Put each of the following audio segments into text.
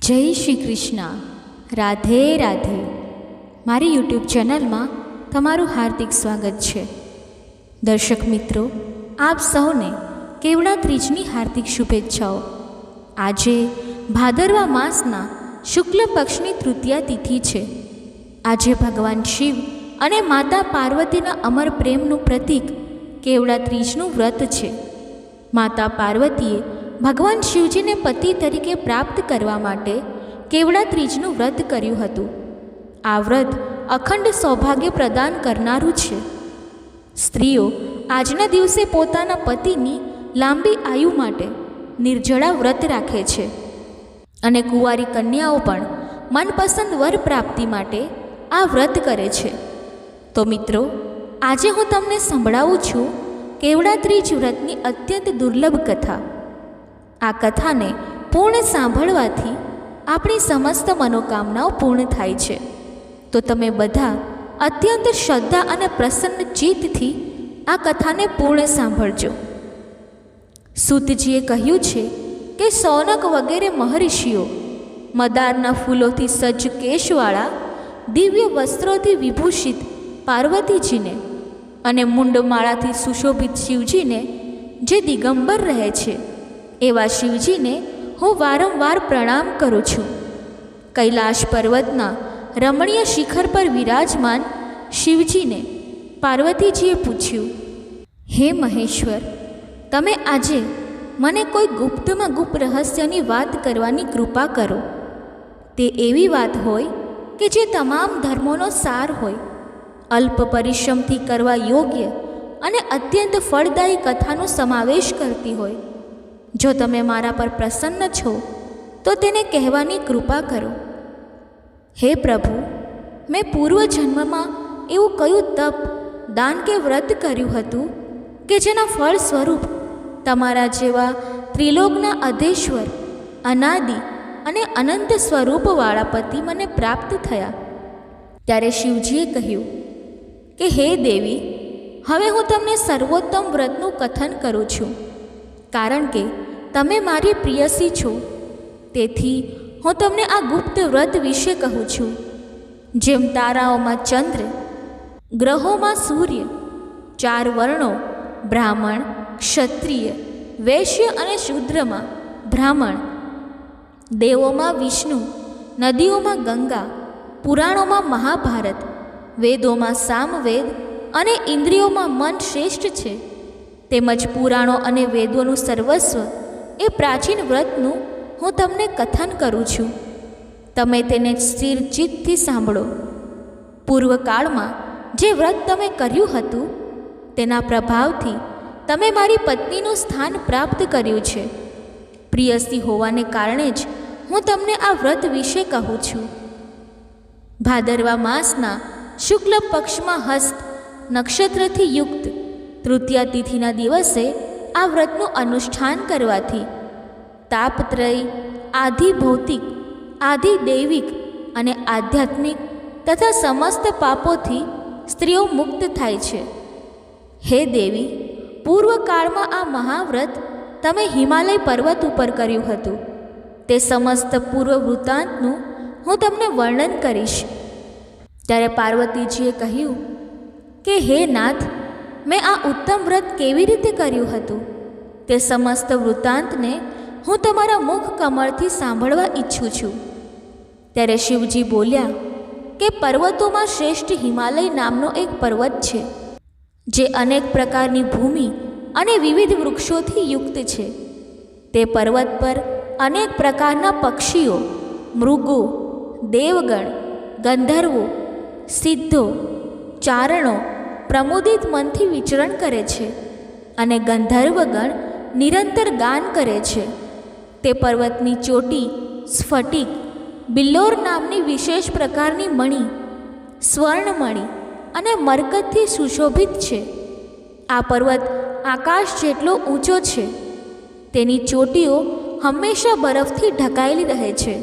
જય શ્રી કૃષ્ણ. રાધે રાધે. મારી યુટ્યુબ ચેનલમાં તમારું હાર્દિક સ્વાગત છે. દર્શક મિત્રો, આપ સૌને કેવડા ત્રીજની હાર્દિક શુભેચ્છાઓ. આજે ભાદરવા માસના શુક્લ પક્ષની તૃતીયા તિથિ છે. આજે ભગવાન શિવ અને માતા પાર્વતીના અમર પ્રેમનું પ્રતીક કેવડા ત્રીજનું વ્રત છે. માતા પાર્વતીએ ભગવાન શિવજીને પતિ તરીકે પ્રાપ્ત કરવા માટે કેવડા ત્રીજનું વ્રત કર્યું હતું. આ વ્રત અખંડ સૌભાગ્ય પ્રદાન કરનારું છે. સ્ત્રીઓ આજના દિવસે પોતાના પતિની લાંબી આયુ માટે નિર્જળા વ્રત રાખે છે અને કુંવારી કન્યાઓ પણ મનપસંદ વર પ્રાપ્તિ માટે આ વ્રત કરે છે. તો મિત્રો, આજે હું તમને સંભળાવું છું કેવડા ત્રીજ વ્રતની અત્યંત દુર્લભ કથા. આ કથાને પૂર્ણ સાંભળવાથી આપણી સમસ્ત મનોકામનાઓ પૂર્ણ થાય છે. તો તમે બધા અત્યંત શ્રદ્ધા અને પ્રસન્ન ચિત્તથી આ કથાને પૂર્ણ સાંભળજો. સૂતજીએ કહ્યું છે કે સૌનક વગેરે મહર્ષિઓ મદારના ફૂલોથી સજ્જ કેશવાળા દિવ્ય વસ્ત્રોથી વિભૂષિત પાર્વતીજીને અને મુંડમાળાથી સુશોભિત શિવજીને, જે દિગંબર રહે છે, એવા શિવજીને હું વારંવાર પ્રણામ કરું છું. કૈલાશ પર્વતના રમણીય શિખર પર વિરાજમાન શિવજીને પાર્વતીજીએ પૂછ્યું, હે મહેશ્વર, તમે આજે મને કોઈ ગુપ્તમાં ગુપ્ત રહસ્યની વાત કરવાની કૃપા કરો. તે એવી વાત હોય કે જે તમામ ધર્મોનો સાર હોય, અલ્પ પરિશ્રમથી કરવા યોગ્ય અને અત્યંત ફળદાયી કથાનો સમાવેશ કરતી હોય. જો તમે મારા પર પ્રસન્ન છો તો તેને કહેવાની કૃપા કરો. હે પ્રભુ, મેં પૂર્વજન્મમાં એવું કયું તપ, દાન કે વ્રત કર્યું હતું કે જેના ફળ સ્વરૂપ તમારા જેવા ત્રિલોકના અધેશ્વર, અનાદિ અને અનંત સ્વરૂપવાળા પતિ મને પ્રાપ્ત થયા. ત્યારે શિવજીએ કહ્યું કે હે દેવી, હવે હું તમને સર્વોત્તમ વ્રતનું કથન કરું છું. કારણ કે તમે મારી પ્રિયસી છો, તેથી હું તમને આ ગુપ્ત વ્રત વિશે કહું છું. જેમ તારાઓમાં ચંદ્ર, ગ્રહોમાં સૂર્ય, 4 વર્ણો બ્રાહ્મણ, ક્ષત્રિય, વૈશ્ય અને શૂદ્રમાં બ્રાહ્મણ, દેવોમાં વિષ્ણુ, નદીઓમાં ગંગા, પુરાણોમાં મહાભારત, વેદોમાં સામવેદ અને ઇન્દ્રિયોમાં મન શ્રેષ્ઠ છે, તેમજ પુરાણો અને વેદોનું સર્વસ્વ એ પ્રાચીન વ્રતનું હું તમને કથન કરું છું. તમે તેને સ્થિર ચિત્તથી સાંભળો. પૂર્વકાળમાં જે વ્રત તમે કર્યું હતું તેના પ્રભાવથી તમે મારી પત્નીનું સ્થાન પ્રાપ્ત કર્યું છે. પ્રિયસી હોવાને કારણે જ હું તમને આ વ્રત વિશે કહું છું. ભાદરવા માસના શુક્લ પક્ષમાં હસ્ત નક્ષત્રથી યુક્ત તૃતીયા તિથિના દિવસે આ વ્રતનું અનુષ્ઠાન કરવાથી તાપત્રય, આધિ ભૌતિક, આધિ દૈવિક અને આધ્યાત્મિક તથા સમસ્ત પાપોથી સ્ત્રીઓ મુક્ત થાય છે. હે દેવી, પૂર્વકાળમાં આ મહાવ્રત તમે હિમાલય પર્વત ઉપર કર્યું હતું. તે સમસ્ત પૂર્વ વૃત્તાંતનું હું તમને વર્ણન કરીશ. ત્યારે પાર્વતીજીએ કહ્યું કે હે નાથ, મેં આ ઉત્તમ વ્રત કેવી રીતે કર્યું હતું તે સમસ્ત વૃત્તાંતને હું તમારા મુખ કમળથી સાંભળવા ઈચ્છું છું. ત્યારે શિવજી બોલ્યા કે પર્વતોમાં શ્રેષ્ઠ હિમાલય નામનો એક પર્વત છે, જે અનેક પ્રકારની ભૂમિ અને વિવિધ વૃક્ષોથી યુક્ત છે. તે પર્વત પર અનેક પ્રકારના પક્ષીઓ, મૃગો, દેવગણ, ગંધર્વો, સિદ્ધો, ચારણો પ્રમોદિત મનથી વિચરણ કરે છે અને ગંધર્વગણ નિરંતર ગાન કરે છે. તે પર્વતની ચોટી સ્ફટિક, બિલ્લોર નામની વિશેષ પ્રકારની મણિ, સ્વર્ણમણિ અને મરકતથી સુશોભિત છે. આ પર્વત આકાશ જેટલો ઊંચો છે. તેની ચોટીઓ હંમેશા બરફથી ઢંકાયેલી રહે છે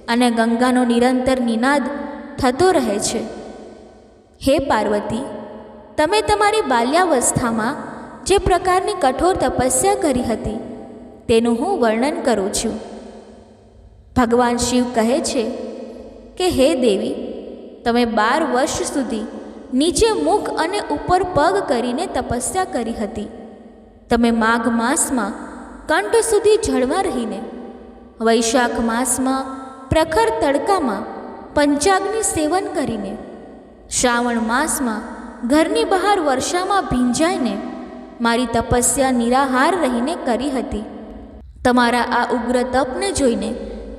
અને ગંગાનો નિરંતર નિનાદ થતો રહે છે. હે પાર્વતી, તમે તમારી બાલ્યાવસ્થામાં જે પ્રકારની કઠોર તપસ્યા કરી હતી તેનું હું વર્ણન કરું છું. ભગવાન શિવ કહે છે કે હે દેવી, તમે 12 વર્ષ સુધી નીચે મુખ અને ઉપર પગ કરીને તપસ્યા કરી હતી. તમે માઘ માસમાં કંઠ સુધી જળમાં રહીને, વૈશાખ માસમાં પ્રખર તડકામાં પંચાગ્નિ સેવન કરીને, શ્રાવણ માસમાં ઘરની બહાર વર્ષામાં ભીંજાઈને મારી તપસ્યા નિરાહાર રહીને કરી હતી. તમારા આ ઉગ્ર તપને જોઈને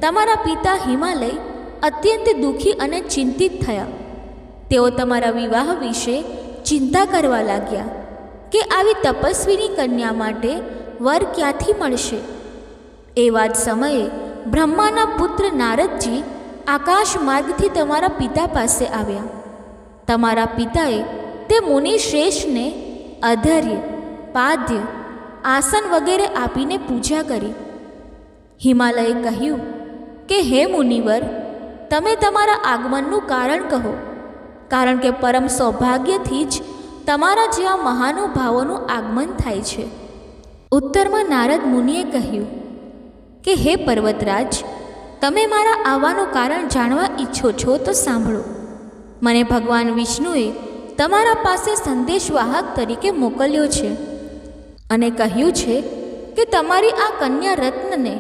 તમારા પિતા હિમાલય અત્યંત દુઃખી અને ચિંતિત થયા. તેઓ તમારા વિવાહ વિશે ચિંતા કરવા લાગ્યા કે આવી તપસ્વીની કન્યા માટે વર ક્યાંથી મળશે. એવા જ સમયે બ્રહ્માના પુત્ર નારદજી આકાશ માર્ગથી તમારા પિતા પાસે આવ્યા. તમારા પિતાએ તે મુનિ શ્રેષ્ઠને અધર્ય, પાદ્ય, આસન વગેરે આપીને પૂજા કરી. હિમાલયે કહ્યું કે હે મુનિવર, તમે તમારા આગમનનું કારણ કહો, કારણ કે પરમ સૌભાગ્યથી જ તમારા જેવા મહાનુભાવોનું આગમન થાય છે. ઉત્તરમાં નારદ મુનિએ કહ્યું કે હે પર્વતરાજ, તમે મારા આવવાનું કારણ જાણવા ઈચ્છો છો તો સાંભળો. મને ભગવાન વિષ્ણુએ તમારા પાસે સંદેશવાહક તરીકે મોકલ્યો છે અને કહ્યું છે કે તમારી આ કન્યા રત્નને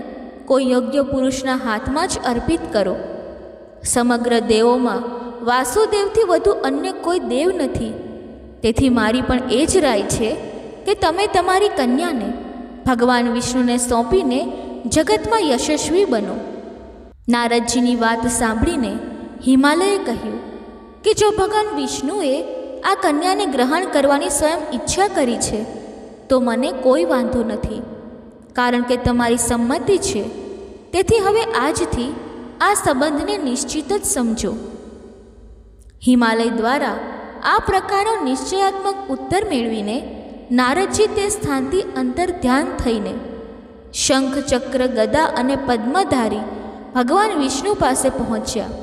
કોઈ યોગ્ય પુરુષના હાથમાં જ અર્પિત કરો. સમગ્ર દેવોમાં વાસુદેવથી વધુ અન્ય કોઈ દેવ નથી. તેથી મારી પણ એ જ રાય છે કે તમે તમારી કન્યાને ભગવાન વિષ્ણુને સોંપીને જગતમાં યશસ્વી બનો. નારદજીની વાત સાંભળીને હિમાલયે કહ્યું કે જો ભગવાન વિષ્ણુએ આ કન્યાને ગ્રહણ કરવાની સ્વયં ઈચ્છા કરી છે તો મને કોઈ વાંધો નથી, કારણ કે તમારી સંમતિ છે. તેથી હવે આજથી આ સંબંધને નિશ્ચિત જ સમજો. હિમાલય દ્વારા આ પ્રકારનો નિશ્ચયાત્મક ઉત્તર મેળવીને નારદજી તે સ્થાનથી અંતર ધ્યાન થઈને શંખ, ચક્ર, ગદા અને પદ્મધારી ભગવાન વિષ્ણુ પાસે પહોંચ્યા.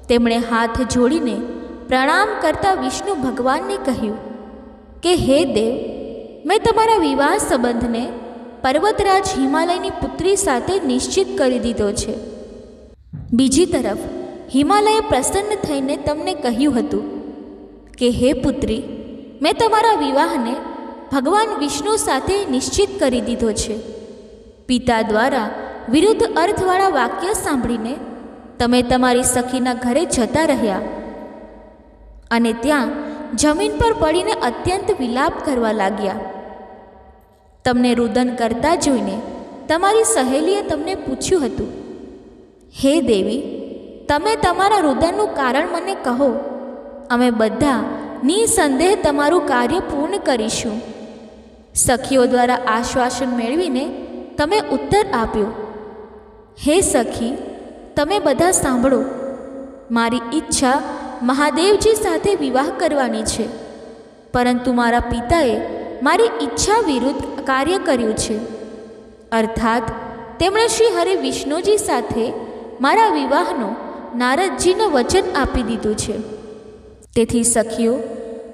તેમણે હાથ જોડીને પ્રણામ કરતા વિષ્ણુ ભગવાનને કહ્યું કે હે દેવ, મેં તમારા વિવાહ સંબંધને પર્વતરાજ હિમાલયની પુત્રી સાથે નિશ્ચિત કરી દીધો છે. બીજી તરફ હિમાલયે પ્રસન્ન થઈને તમને કહ્યું હતું કે હે પુત્રી, મેં તમારા વિવાહને ભગવાન વિષ્ણુ સાથે નિશ્ચિત કરી દીધો છે. પિતા દ્વારા વિરુદ્ધ અર્થવાળા વાક્ય સાંભળીને તમે તમારી સખીના ઘરે જતા રહ્યા અને ત્યાં જમીન પર પડીને અત્યંત વિલાપ કરવા લાગ્યા. તમને રુદન કરતા જોઈને તમારી સહેલીએ તમને પૂછ્યું હતું, હે દેવી, તમે તમારા રુદનનું કારણ મને કહો, અમે બધા નિસંદેહ તમારું કાર્ય પૂર્ણ કરીશું. સખીઓ દ્વારા આશ્વાસન મેળવીને તમે ઉત્તર આપ્યો, હે સખી, તમે બધા સાંભળો. મારી ઈચ્છા મહાદેવજી સાથે વિવાહ કરવાની છે, પરંતુ મારા પિતાએ મારી ઈચ્છા વિરુદ્ધ કાર્ય કર્યું છે. અર્થાત તેમણે શ્રી હરિ વિષ્ણુજી સાથે મારા વિવાહનો નારદજીને વચન આપી દીધું છે. તેથી સખીઓ,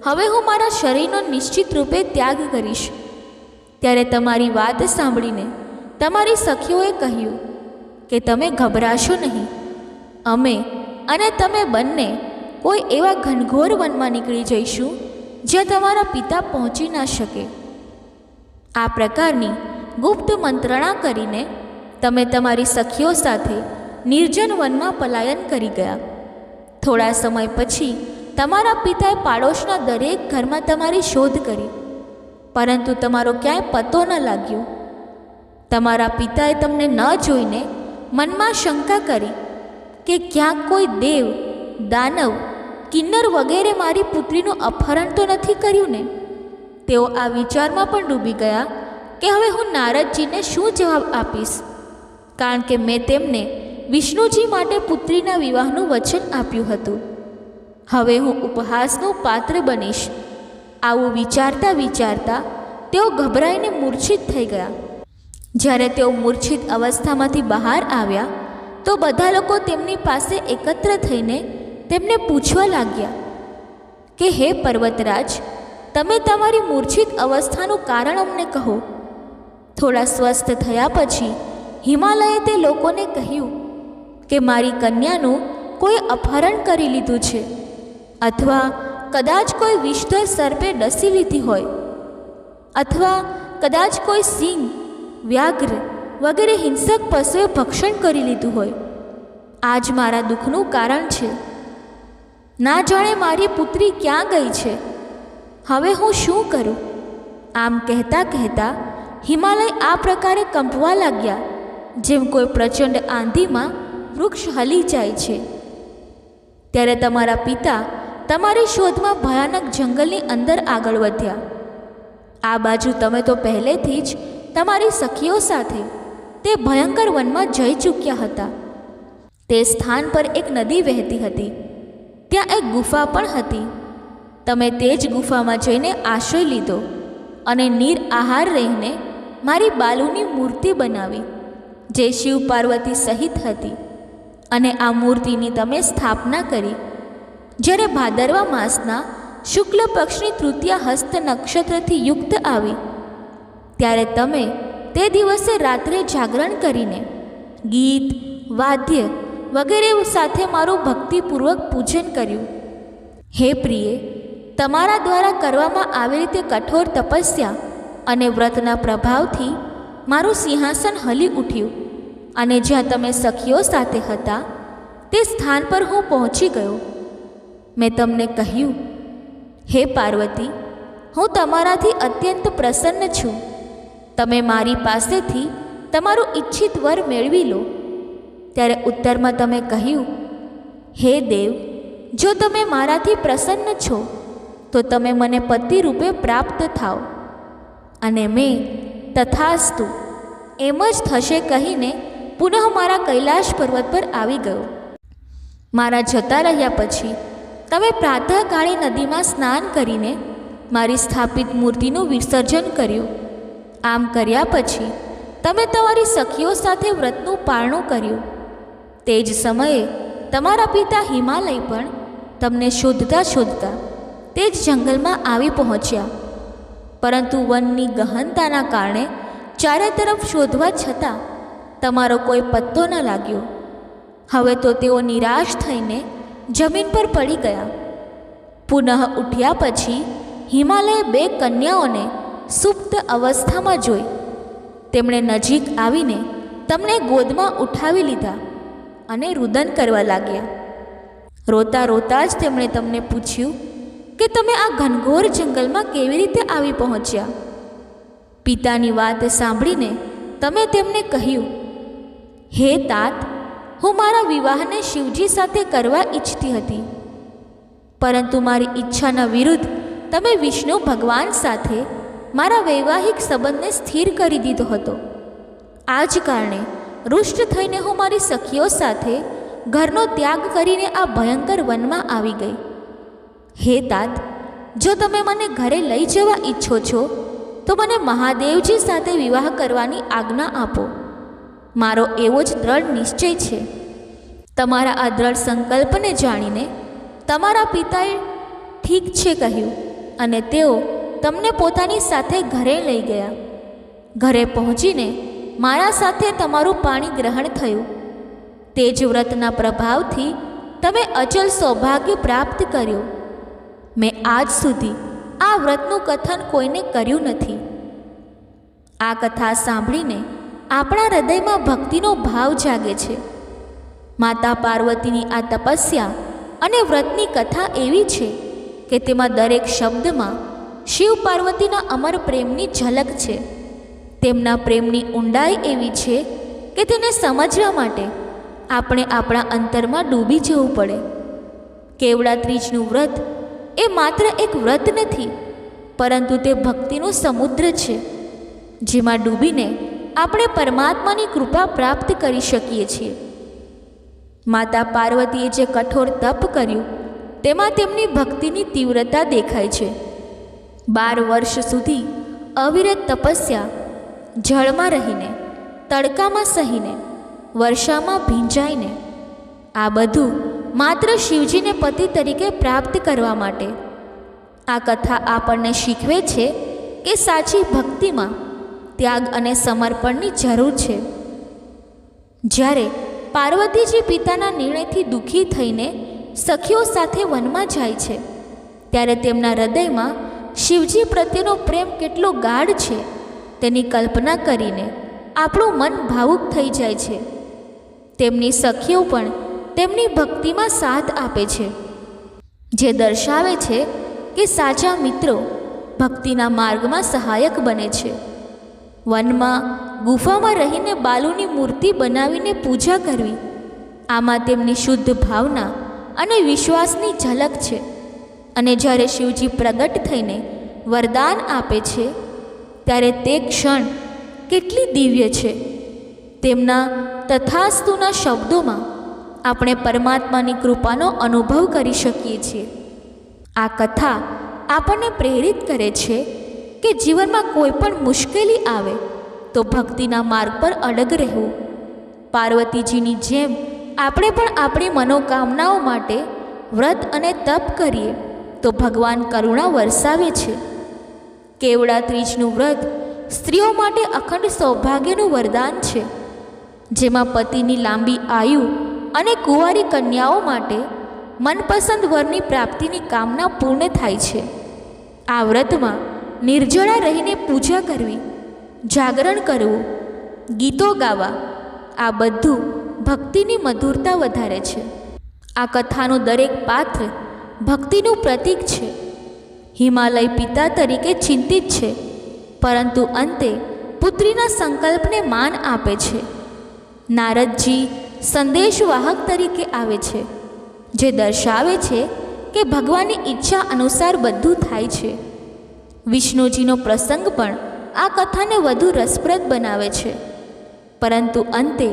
હવે હું મારા શરીરનો નિશ્ચિત રૂપે ત્યાગ કરીશ. ત્યારે તમારી વાત સાંભળીને તમારી સખીઓએ કહ્યું કે તમે ગભરાશો નહીં. અમે અને તમે બંને કોઈ એવા ઘનઘોર વનમાં નીકળી જઈશું જ્યાં તમારા પિતા પહોંચી ના શકે. આ પ્રકારની ગુપ્ત મંત્રણા કરીને તમે તમારી સખીઓ સાથે નિર્જન વનમાં પલાયન કરી ગયા. થોડા સમય પછી તમારા પિતાએ પાડોશના દરેક ઘરમાં તમારી શોધ કરી, પરંતુ તમારો ક્યાંય પતો ન લાગ્યો. તમારા પિતાએ તમને ન જોઈને મનમાં શંકા કરી કે ક્યાંક કોઈ દેવ, દાનવ, કિન્નર વગેરે મારી પુત્રીનું અપહરણ તો નથી કર્યું ને. તેઓ આ વિચારમાં પણ ડૂબી ગયા કે હવે હું નારદજીને શું જવાબ આપીશ, કારણ કે મેં તેમને વિષ્ણુજી માટે પુત્રીના વિવાહનું વચન આપ્યું હતું. હવે હું ઉપહાસનું પાત્ર બનીશ. આવું વિચારતા વિચારતા તેઓ ગભરાઈને મૂર્છિત થઈ ગયા. જ્યારે તેઓ મૂર્છિત અવસ્થામાંથી બહાર આવ્યા તો બધા લોકો તેમની પાસે એકત્ર થઈને તેમને પૂછવા લાગ્યા કે હે પર્વતરાજ, તમે તમારી મૂર્છિત અવસ્થાનું કારણ અમને કહો. થોડા સ્વસ્થ થયા પછી હિમાલયે તે લોકોને કહ્યું કે મારી કન્યાનું કોઈ અપહરણ કરી લીધું છે, અથવા કદાચ કોઈ વિષધર સર્પે ડસી લીધી હોય, અથવા કદાચ કોઈ સિંહ, વ્યાઘ્ર વગેરે હિંસક પશુએ ભક્ષણ કરી લીધું હોય. આ જ મારા દુઃખનું કારણ છે. ના જાણે મારી પુત્રી ક્યાં ગઈ છે. હવે હું શું કરું? આમ કહેતા કહેતા હિમાલય આ પ્રકારે કંપવા લાગ્યા, જેમ કોઈ પ્રચંડ આંધીમાં વૃક્ષ હલી જાય છે. ત્યારે તમારા પિતા તમારી શોધમાં ભયાનક જંગલની અંદર આગળ વધ્યા. આ બાજુ તમે તો પહેલેથી જ તમારી સખીઓ સાથે તે ભયંકર વનમાં જઈ ચૂક્યા હતા. તે સ્થાન પર એક નદી વહેતી હતી. ત્યાં એક ગુફા પણ હતી. તમે તે જ ગુફામાં જઈને આશ્રય લીધો અને નિરાહાર રહીને મારી બાલુની મૂર્તિ બનાવી, જે શિવ પાર્વતી સહિત હતી. અને આ મૂર્તિની તમે સ્થાપના કરી. જ્યારે ભાદરવા માસના શુક્લ પક્ષની તૃતીયા હસ્ત નક્ષત્રથી યુક્ત આવી, ત્યારે તમે તે દિવસે રાત્રે જાગરણ કરીને ગીત, વાદ્ય વગેરે સાથે મારું ભક્તિપૂર્વક પૂજન કર્યું. હે પ્રિય, તમારા દ્વારા કરવામાં આવેલી તે કઠોર તપસ્યા અને વ્રતના પ્રભાવથી મારું સિંહાસન હલી ઉઠ્યું, અને જ્યાં તમે સખીઓ સાથે હતા તે સ્થાન પર હું પહોંચી ગયો. મેં તમને કહ્યું, હે પાર્વતી, હું તમારાથી અત્યંત પ્રસન્ન છું. તમે મારી પાસેથી તમારું ઈચ્છિત વર મેળવી લો. ત્યારે ઉત્તરમાં તમે કહ્યું, હે દેવ, જો તમે મારાથી પ્રસન્ન છો તો તમે મને પતિ રૂપે પ્રાપ્ત થાઓ. અને મેં તથાસ્તુ એમ જ થશે કહીને પુનઃ મારા કૈલાશ પર્વત પર આવી ગયો. મારા જતા રહ્યા પછી તમે પ્રાતઃકાળે નદીમાં સ્નાન કરીને મારી સ્થાપિત મૂર્તિનું વિસર્જન કર્યું. આમ કર્યા પછી તમે તમારી સખીઓ સાથે વ્રતનું પારણું કર્યું. તે જ સમયે તમારા પિતા હિમાલય પણ તમને શોધતા શોધતા તે જ જંગલમાં આવી પહોંચ્યા. પરંતુ વનની ગહનતાના કારણે ચારે તરફ શોધવા છતાં તમારો કોઈ પત્તો ન લાગ્યો. હવે તો તેઓ નિરાશ થઈને જમીન પર પડી ગયા. પુનઃ ઉઠ્યા પછી હિમાલયે 2 કન્યાઓને સુપ્ત અવસ્થામાં જોઈ. તેમણે નજીક આવીને તમને ગોદમાં ઉઠાવી લીધા અને રુદન કરવા લાગ્યા. રોતા રોતા જ તેમણે તમને પૂછ્યું કે તમે આ ઘનઘોર જંગલમાં કેવી રીતે આવી પહોંચ્યા. પિતાની વાત સાંભળીને તમે તેમને કહ્યું, હે તાત, હું મારા વિવાહને શિવજી સાથે કરવા ઈચ્છતી હતી, પરંતુ મારી ઈચ્છાના વિરુદ્ધ તમે વિષ્ણુ ભગવાન સાથે મારા વૈવાહિક સંબંધને સ્થિર કરી દીધો હતો. આ જ કારણે રૂષ્ટ થઈને હું મારી સખીઓ સાથે ઘરનો ત્યાગ કરીને આ ભયંકર વનમાં આવી ગઈ. હે તાત, જો તમે મને ઘરે લઈ જવા ઈચ્છો છો તો મને મહાદેવજી સાથે વિવાહ કરવાની આજ્ઞા આપો. મારો એવો જ દ્રઢ નિશ્ચય છે. તમારા આ દ્રઢ સંકલ્પને જાણીને તમારા પિતાએ ઠીક છે કહ્યું, અને તેઓ તમને પોતાની સાથે ઘરે લઈ ગયા. ઘરે પહોંચીને મારા સાથે તમારું પાણી ગ્રહણ થયું. તે જ વ્રતના પ્રભાવથી તમે અચલ સૌભાગ્ય પ્રાપ્ત કર્યું. મેં આજ સુધી આ વ્રતનું કથન કોઈને કર્યું નથી. આ કથા સાંભળીને આપણા હૃદયમાં ભક્તિનો ભાવ જાગે છે. માતા પાર્વતીની આ તપસ્યા અને વ્રતની કથા એવી છે કે તેમાં દરેક શબ્દમાં શિવ પાર્વતીના અમર પ્રેમની ઝલક છે. તેમના પ્રેમની ઊંડાઈ એવી છે કે તેને સમજવા માટે આપણે આપણા અંતરમાં ડૂબી જવું પડે. કેવડા ત્રીજનું વ્રત એ માત્ર એક વ્રત નથી, પરંતુ તે ભક્તિનું સમુદ્ર છે, જેમાં ડૂબીને આપણે પરમાત્માની કૃપા પ્રાપ્ત કરી શકીએ છીએ. માતા પાર્વતીએ જે કઠોર તપ કર્યું તેમાં તેમની ભક્તિની તીવ્રતા દેખાય છે. 12 વર્ષ સુધી અવિરત તપસ્યા, જળમાં રહીને, તડકામાં સહીને, વર્ષામાં ભીંજાઈને, આ બધું માત્ર શિવજીને પતિ તરીકે પ્રાપ્ત કરવા માટે. આ કથા આપણને શીખવે છે કે સાચી ભક્તિમાં ત્યાગ અને સમર્પણની જરૂર છે. જ્યારે પાર્વતીજી પિતાના નિર્ણયથી દુઃખી થઈને સખીઓ સાથે વનમાં જાય છે, ત્યારે તેમના હૃદયમાં શિવજી પ્રત્યેનો પ્રેમ કેટલો ગાઢ છે તેની કલ્પના કરીને આપણું મન ભાવુક થઈ જાય છે. તેમની સખીઓ પણ તેમની ભક્તિમાં સાથ આપે છે, જે દર્શાવે છે કે સાચા મિત્રો ભક્તિના માર્ગમાં સહાયક બને છે. વનમાં ગુફામાં રહીને બાલુની મૂર્તિ બનાવીને પૂજા કરવી, આમાં તેમની શુદ્ધ ભાવના અને વિશ્વાસની ઝલક છે. અને જ્યારે શિવજી પ્રગટ થઈને વરદાન આપે છે ત્યારે તે ક્ષણ કેટલી દિવ્ય છે. તેમના તથાસ્તુના શબ્દોમાં આપણે પરમાત્માની કૃપાનો અનુભવ કરી શકીએ છીએ. આ કથા આપણને પ્રેરિત કરે છે કે જીવનમાં કોઈ પણ મુશ્કેલી આવે તો ભક્તિના માર્ગ પર અડગ રહેવું. પાર્વતીજીની જેમ આપણે પણ આપણી મનોકામનાઓ માટે વ્રત અને તપ કરીએ તો ભગવાન કરુણા વરસાવે છે. કેવડા ત્રીજનું વ્રત સ્ત્રીઓ માટે અખંડ સૌભાગ્યનું વરદાન છે, જેમાં પતિની લાંબી આયુ અને કુંવારી કન્યાઓ માટે મનપસંદ વરની પ્રાપ્તિની કામના પૂર્ણ થાય છે. આ વ્રતમાં નિર્જળા રહીને પૂજા કરવી, જાગરણ કરવું, ગીતો ગાવા, આ બધું ભક્તિની મધુરતા વધારે છે. આ કથાનું દરેક પાત્ર ભક્તિનું પ્રતીક છે. હિમાલય પિતા તરીકે ચિંતિત છે, પરંતુ અંતે પુત્રીના સંકલ્પને માન આપે છે. નારદજી સંદેશવાહક તરીકે આવે છે, જે દર્શાવે છે કે ભગવાનની ઈચ્છા અનુસાર બધું થાય છે. વિષ્ણુજીનો પ્રસંગ પણ આ કથાને વધુ રસપ્રદ બનાવે છે, પરંતુ અંતે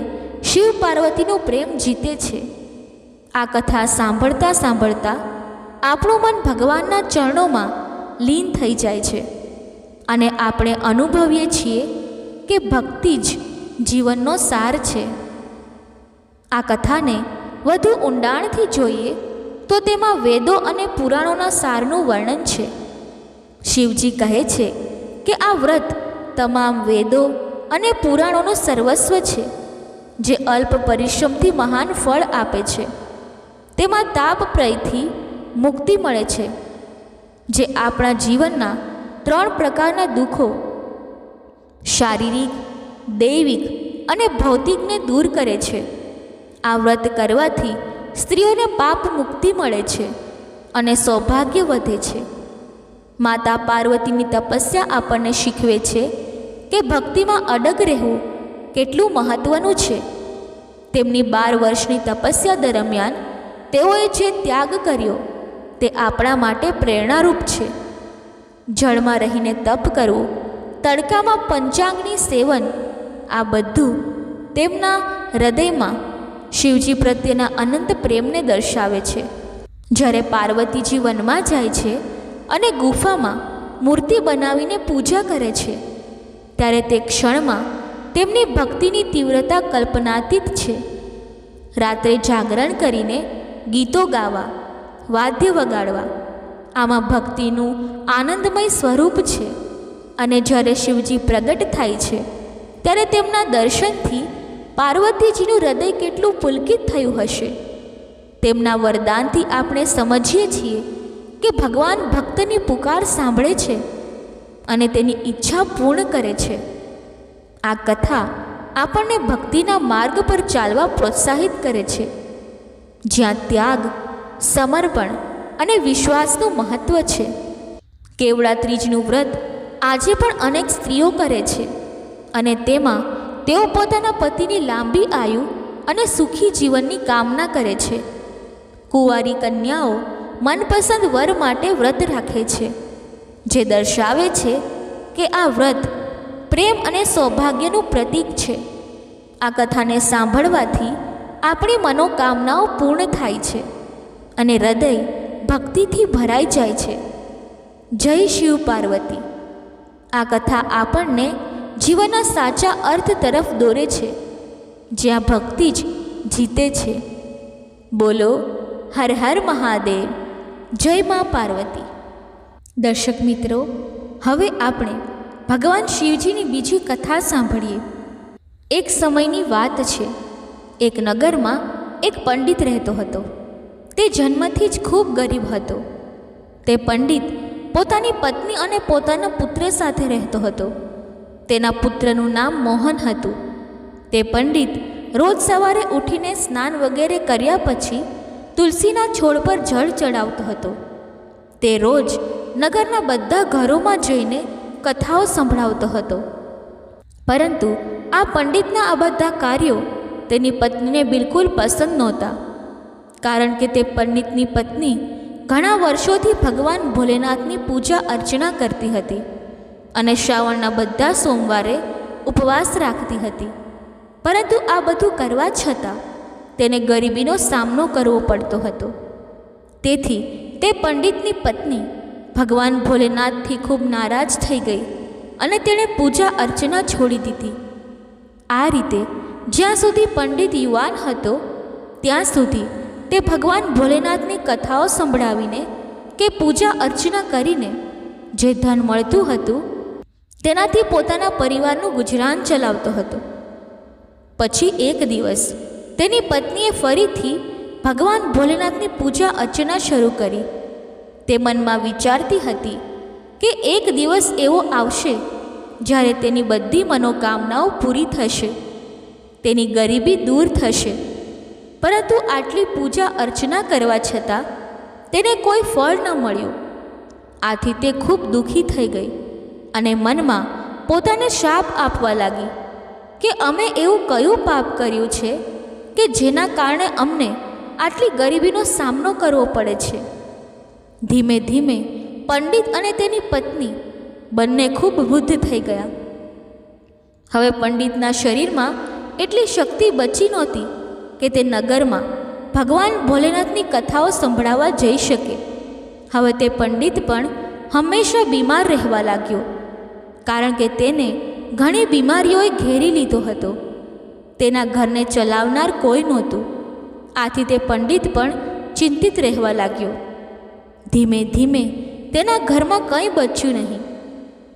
શિવ પાર્વતીનો પ્રેમ જીતે છે. આ કથા સાંભળતા સાંભળતા આપણું મન ભગવાનના ચરણોમાં લીન થઈ જાય છે અને આપણે અનુભવીએ છીએ કે ભક્તિ જ જીવનનો સાર છે. આ કથાને વધુ ઊંડાણથી જોઈએ તો તેમાં વેદો અને પુરાણોના સારનું વર્ણન છે. શિવજી કહે છે કે આ વ્રત તમામ વેદો અને પુરાણોનું સર્વસ્વ છે, જે અલ્પ પરિશ્રમથી મહાન ફળ આપે છે. તેમાં તાપ પ્રયથી મુક્તિ મળે છે, જે આપણા જીવનના 3 પ્રકારના દુઃખો શારીરિક, દૈવિક અને ભૌતિકને દૂર કરે છે. આ વ્રત કરવાથી સ્ત્રીઓને પાપ મુક્તિ મળે છે અને સૌભાગ્ય વધે છે. માતા પાર્વતીની તપસ્યા આપણને શીખવે છે કે ભક્તિમાં અડગ રહેવું કેટલું મહત્ત્વનું છે. તેમની 12 વર્ષની તપસ્યા દરમિયાન તેઓએ જે ત્યાગ કર્યો તે આપણા માટે પ્રેરણારૂપ છે. જળમાં રહીને તપ કરવું, તડકામાં પંચાંગની સેવન, આ બધું તેમના હૃદયમાં શિવજી પ્રત્યેના અનંત પ્રેમને દર્શાવે છે. જ્યારે પાર્વતીજી વનમાં જાય છે અને ગુફામાં મૂર્તિ બનાવીને પૂજા કરે છે, ત્યારે તે ક્ષણમાં તેમની ભક્તિની તીવ્રતા કલ્પનાતીત છે. રાત્રે જાગરણ કરીને ગીતો ગાવા, વાદ્ય વગાડવા, આમાં ભક્તિનું આનંદમય સ્વરૂપ છે. અને જ્યારે શિવજી પ્રગટ થાય છે ત્યારે તેમના દર્શનથી પાર્વતીજીનું હૃદય કેટલું પુલકિત થયું હશે. તેમના વરદાનથી આપણે સમજીએ છીએ કે ભગવાન ભક્તની પુકાર સાંભળે છે અને તેની ઈચ્છા પૂર્ણ કરે છે. આ કથા આપણને ભક્તિના માર્ગ પર ચાલવા પ્રોત્સાહિત કરે છે, જ્યાં ત્યાગ, સમર્પણ અને વિશ્વાસનું મહત્ત્વ છે. કેવડા ત્રીજનું વ્રત આજે પણ અનેક સ્ત્રીઓ કરે છે અને તેમાં તેઓ પોતાના પતિની લાંબી આયુ અને સુખી જીવનની કામના કરે છે. કુંવારી કન્યાઓ મનપસંદ વર માટે વ્રત રાખે છે, જે દર્શાવે છે કે આ વ્રત પ્રેમ અને સૌભાગ્યનું પ્રતીક છે. આ કથાને સાંભળવાથી આપણી મનોકામનાઓ પૂર્ણ થાય છે અને હૃદય ભક્તિથી ભરાઈ જાય છે. જય શિવ પાર્વતી. આ કથા આપણને જીવનના સાચા અર્થ તરફ દોરે છે, જ્યાં ભક્તિ જ જીતે છે. બોલો હર હર મહાદેવ. જય મા પાર્વતી. દર્શક મિત્રો, હવે આપણે ભગવાન શિવજીની બીજી કથા સાંભળીએ. એક સમયની વાત છે, એક નગરમાં એક પંડિત રહેતો હતો. તે જન્મથી જ ખૂબ ગરીબ હતો. તે પંડિત પોતાની પત્ની અને પોતાના પુત્ર સાથે રહેતો હતો. તેના પુત્રનું નામ મોહન હતું. તે પંડિત રોજ સવારે ઉઠીને સ્નાન વગેરે કર્યા પછી તુલસીના છોડ પર જળ ચડાવતો હતો. તે રોજ નગરના બધા ઘરોમાં જઈને કથાઓ સંભળાવતો હતો. પરંતુ આ પંડિતના આ બધા કાર્યો તેની પત્નીને બિલકુલ પસંદ નહોતા. કારણ કે તે પંડિતની પત્ની ઘણા વર્ષોથી ભગવાન ભોલેનાથની પૂજા અર્ચના કરતી હતી અને શ્રાવણના બધા સોમવારે ઉપવાસ રાખતી હતી. પરંતુ આ બધું કરવા છતાં તેને ગરીબીનો સામનો કરવો પડતો હતો. તેથી તે પંડિતની પત્ની ભગવાન ભોલેનાથથી ખૂબ નારાજ થઈ ગઈ અને તેણે પૂજા અર્ચના છોડી દીધી. આ રીતે જ્યાં સુધી પંડિત યુવાન હતો ત્યાં સુધી તે ભગવાન ભોલેનાથની કથાઓ સંભળાવીને કે પૂજા અર્ચના કરીને જે ધન મળતું હતું તેનાથી પોતાના પરિવારનું ગુજરાન ચલાવતો હતો. પછી એક દિવસ તેની પત્નીએ ફરીથી ભગવાન ભોલેનાથની પૂજા અર્ચના શરૂ કરી. તે મનમાં વિચારતી હતી કે એક દિવસ એવો આવશે જ્યારે તેની બધી મનોકામનાઓ પૂરી થશે, તેની ગરીબી દૂર થશે. પરંતુ આટલી પૂજા અર્ચના કરવા છતાં તેને કોઈ ફળ ન મળ્યું. આથી તે ખૂબ દુઃખી થઈ ગઈ અને મનમાં પોતાને શાપ આપવા લાગી કે અમે એવું કયું પાપ કર્યું છે કે જેના કારણે અમને આટલી ગરીબીનો સામનો કરવો પડે છે. ધીમે ધીમે પંડિત અને તેની પત્ની બંને ખૂબ વૃદ્ધ થઈ ગયા. હવે પંડિતના શરીરમાં એટલી શક્તિ બચી નહોતી કે તે નગરમાં ભગવાન ભોલેનાથની કથાઓ સંભળાવવા જઈ શકે. હવે તે પંડિત પણ હંમેશા બીમાર રહેવા લાગ્યો, કારણ કે તેને ઘણી બીમારીઓએ ઘેરી લીધો હતો. તેના ઘરને ચલાવનાર કોઈ નહોતું. આથી તે પંડિત પણ ચિંતિત રહેવા લાગ્યો. ધીમે ધીમે તેના ઘરમાં કંઈ બચ્યું નહીં.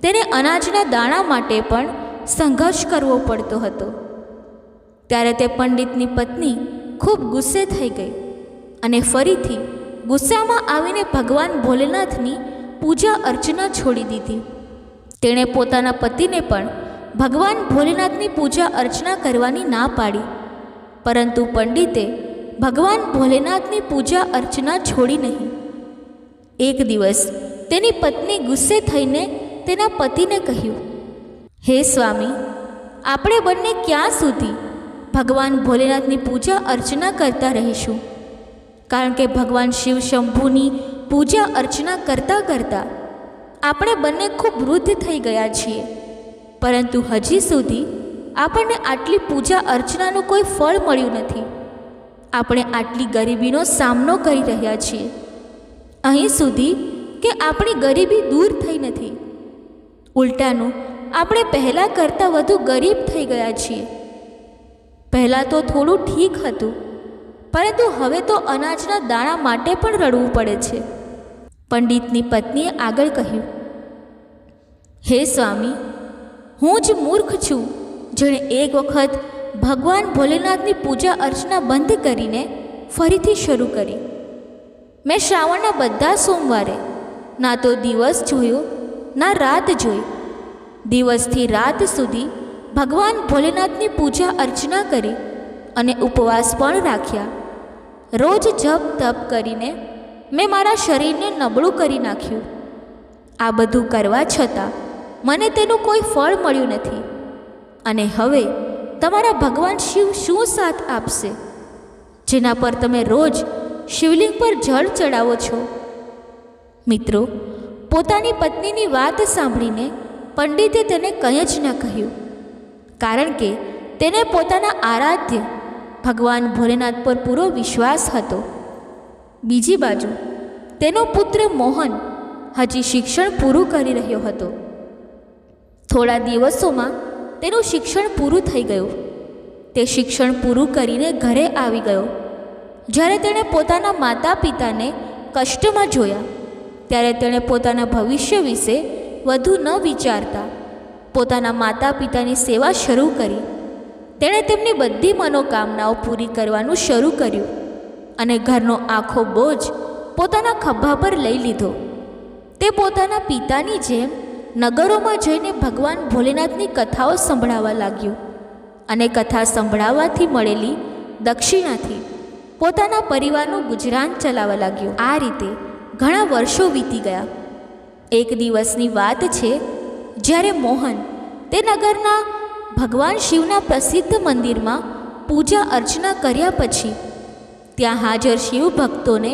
તેને અનાજના દાણા માટે પણ સંઘર્ષ કરવો પડતો હતો. ત્યારે તે પંડિતની પત્ની ખૂબ ગુસ્સે થઈ ગઈ અને ફરીથી ગુસ્સામાં આવીને ભગવાન ભોલેનાથની પૂજા અર્ચના છોડી દીધી. તેણે પોતાના પતિને પણ ભગવાન ભોલેનાથની પૂજા અર્ચના કરવાની ના પાડી. પરંતુ પંડિતે ભગવાન ભોલેનાથની પૂજા અર્ચના છોડી નહીં. એક દિવસ તેની પત્ની ગુસ્સે થઈને તેના પતિને કહ્યું, હે સ્વામી, આપણે બંને ક્યાં સુધી ભગવાન ભોલેનાથની પૂજા અર્ચના કરતા રહીશું? કારણ કે ભગવાન શિવ શંભુની પૂજા અર્ચના કરતાં કરતાં આપણે બંને ખૂબ વૃદ્ધ થઈ ગયા છીએ, પરંતુ હજી સુધી આપણને આટલી પૂજા અર્ચનાનું કોઈ ફળ મળ્યું નથી. આપણે આટલી ગરીબીનો સામનો કરી રહ્યા છીએ, અહીં સુધી કે આપણી ગરીબી દૂર થઈ નથી. ઉલટાનું આપણે પહેલાં કરતાં વધુ ગરીબ થઈ ગયા છીએ. પહેલાં તો થોડું ઠીક હતું, પરંતુ હવે તો અનાજના દાણા માટે પણ રડવું પડે છે. પંડિતની પત્નીએ આગળ કહ્યું, હે સ્વામી, હું જ મૂર્ખ છું જેણે એક વખત ભગવાન ભોલેનાથની પૂજા અર્ચના બંધ કરીને ફરીથી શરૂ કરી. મેં શ્રાવણના બધા સોમવારે ના તો દિવસ જોયો ના રાત જોઈ. દિવસથી રાત સુધી ભગવાન ભોલેનાથની પૂજા અર્ચના કરી અને ઉપવાસ પણ રાખ્યા. રોજ જપ તપ કરીને મેં મારા શરીરને નબળું કરી નાખ્યું. આ બધું કરવા છતાં મને તેનું કોઈ ફળ મળ્યું નથી. અને હવે તમારા ભગવાન શિવ શું સાથ આપશે, જેના પર તમે રોજ શિવલિંગ પર જળ ચડાવો છો? મિત્રો, પોતાની પત્નીની વાત સાંભળીને પંડિતે તેને કંઈ જ ન કહ્યું, કારણ કે તેને પોતાના આરાધ્ય ભગવાન ભોલેનાથ પર પૂરો વિશ્વાસ હતો. બીજી બાજુ તેનો પુત્ર મોહન હજી શિક્ષણ પૂરું કરી રહ્યો હતો. થોડા દિવસોમાં તેનું શિક્ષણ પૂરું થઈ ગયું. તે શિક્ષણ પૂરું કરીને ઘરે આવી ગયો. જ્યારે તેણે પોતાના માતા પિતાને કષ્ટમાં જોયા ત્યારે તેણે પોતાના ભવિષ્ય વિશે વધુ ન વિચારતા પોતાના માતા પિતાની સેવા શરૂ કરી. તેણે તેમની બધી મનોકામનાઓ પૂરી કરવાનું શરૂ કર્યું અને ઘરનો આખો બોજ પોતાના ખભા પર લઈ લીધો. તે પોતાના પિતાની જેમ નગરોમાં જઈને ભગવાન ભોલેનાથની કથાઓ સંભળાવવા લાગ્યો અને કથા સંભળાવવાથી મળેલી દક્ષિણાથી પોતાના પરિવારનું ગુજરાન ચલાવવા લાગ્યો. આ રીતે ઘણા વર્ષો વીતી ગયા. એક દિવસની વાત છે જ્યારે મોહન તે નગરના ભગવાન શિવના પ્રસિદ્ધ મંદિરમાં પૂજા અર્ચના કર્યા પછી ત્યાં હાજર શિવ ભક્તોને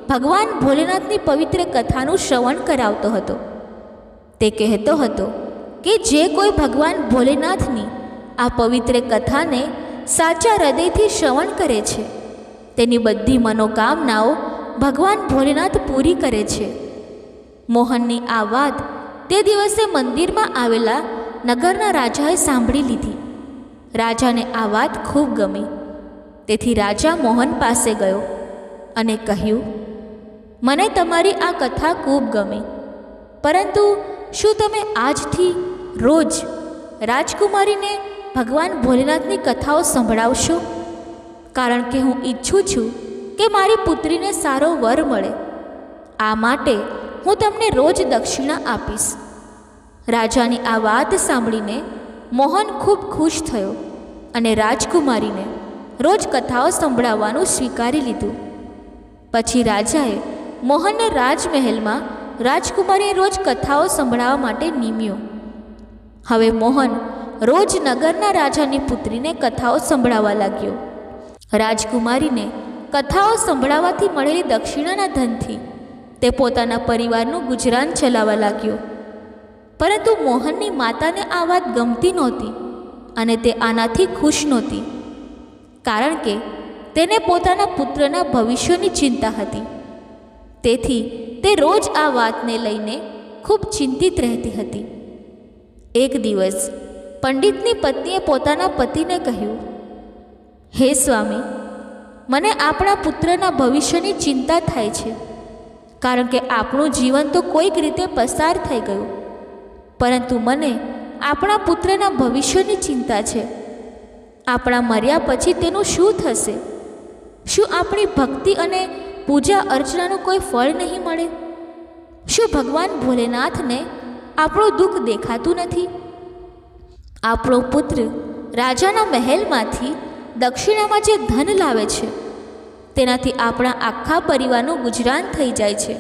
ભગવાન ભોલેનાથની પવિત્ર કથાનું શ્રવણ કરાવતો હતો. તે કહેતો હતો કે જે કોઈ ભગવાન ભોલેનાથની આ પવિત્ર કથાને સાચા હૃદયથી શ્રવણ કરે છે તેની બધી મનોકામનાઓ ભગવાન ભોલેનાથ પૂરી કરે છે. મોહનની આ વાત તે દિવસે મંદિરમાં આવેલા નગરના રાજાએ સાંભળી લીધી. રાજાને આ વાત ખૂબ ગમી. તેથી રાજા મોહન પાસે ગયો અને કહ્યું, મને તમારી આ કથા ખૂબ ગમી, પરંતુ શું તમે આજથી રોજ રાજકુમારીને ભગવાન ભોલેનાથની કથાઓ સંભળાવશો? કારણ કે હું ઈચ્છું છું કે મારી પુત્રીને સારો વર મળે. આ માટે હું તમને રોજ દક્ષિણા આપીશ. રાજાની આ વાત સાંભળીને મોહન ખૂબ ખુશ થયો અને રાજકુમારીને રોજ કથાઓ સંભળાવવાનું સ્વીકારી લીધું. પછી રાજાએ મોહનને રાજમહેલમાં રાજકુમારીએ રોજ કથાઓ સંભળાવવા માટે નિમ્યો. હવે મોહન રોજ નગરના રાજાની પુત્રીને કથાઓ સંભળાવવા લાગ્યો. રાજકુમારીને કથાઓ સંભળાવવાથી મળેલી દક્ષિણાના ધનથી તે પોતાના પરિવારનું ગુજરાન ચલાવવા લાગ્યો. પરંતુ મોહનની માતાને આ વાત ગમતી નહોતી અને તે આનાથી ખુશ નહોતી, કારણ કે તેને પોતાના પુત્રના ભવિષ્યની ચિંતા હતી. તેથી તે રોજ આ વાતને લઈને ખૂબ ચિંતિત રહેતી હતી. એક દિવસ પંડિતની પત્નીએ પોતાના પતિને કહ્યું, હે સ્વામી, મને આપણા પુત્રના ભવિષ્યની ચિંતા થાય છે, કારણ કે આપણું જીવન તો કોઈક રીતે પસાર થઈ ગયું, પરંતુ મને આપણા પુત્રના ભવિષ્યની ચિંતા છે. આપણા મર્યા પછી તેનું શું થશે? શું આપણી ભક્તિ અને પૂજા અર્ચનાનું કોઈ ફળ નહીં મળે? શું ભગવાન ભોલેનાથને આપણું દુઃખ દેખાતું નથી? આપણો પુત્ર રાજાના મહેલમાંથી દક્ષિણામાં જે ધન લાવે છે તેનાથી આપણા આખા પરિવારનું ગુજરાન થઈ જાય છે,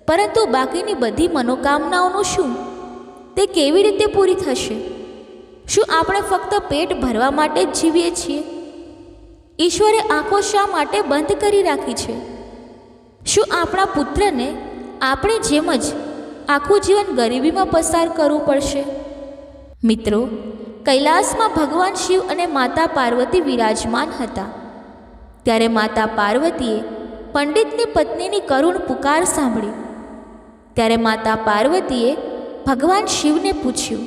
પરંતુ બાકીની બધી મનોકામનાઓનું શું? તે કેવી રીતે પૂરી થશે? શું આપણે ફક્ત પેટ ભરવા માટે જ જીવીએ છીએ? ઈશ્વરે આંખો શા માટે બંધ કરી રાખી છે? શું આપણા પુત્રને આપણી જેમ જ આખું જીવન ગરીબીમાં પસાર કરવું પડશે? મિત્રો, કૈલાસમાં ભગવાન શિવ અને માતા પાર્વતી વિરાજમાન હતા. ત્યારે માતા પાર્વતીએ પંડિતની પત્નીની કરુણ પુકાર સાંભળી. ત્યારે માતા પાર્વતીએ ભગવાન શિવને પૂછ્યું,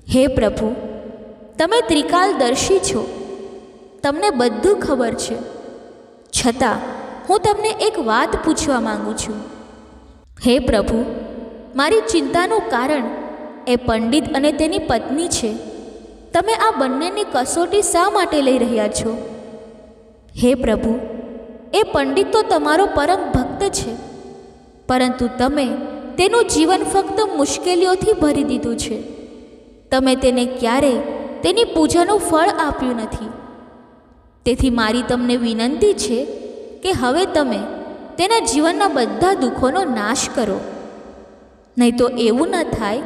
હે પ્રભુ, તમે ત્રિકાલદર્શી છો, તમને બધું ખબર છે, છતાં હું તમને એક વાત પૂછવા માંગુ છું. હે પ્રભુ, મારી ચિંતાનું કારણ એ પંડિત અને તેની પત્ની છે. તમે આ બંનેની કસોટી શા માટે લઈ રહ્યા છો? હે પ્રભુ, એ પંડિત તો તમારો પરમ ભક્ત છે, પરંતુ તમે તેનું જીવન ફક્ત મુશ્કેલીઓથી ભરી દીધું છે. તમે તેને ક્યારેય તેની પૂજાનું ફળ આપ્યું નથી. તેથી મારી તમને વિનંતી છે કે હવે તમે તેના જીવનના બધા દુઃખોનો નાશ કરો. નહીં તો એવું ન થાય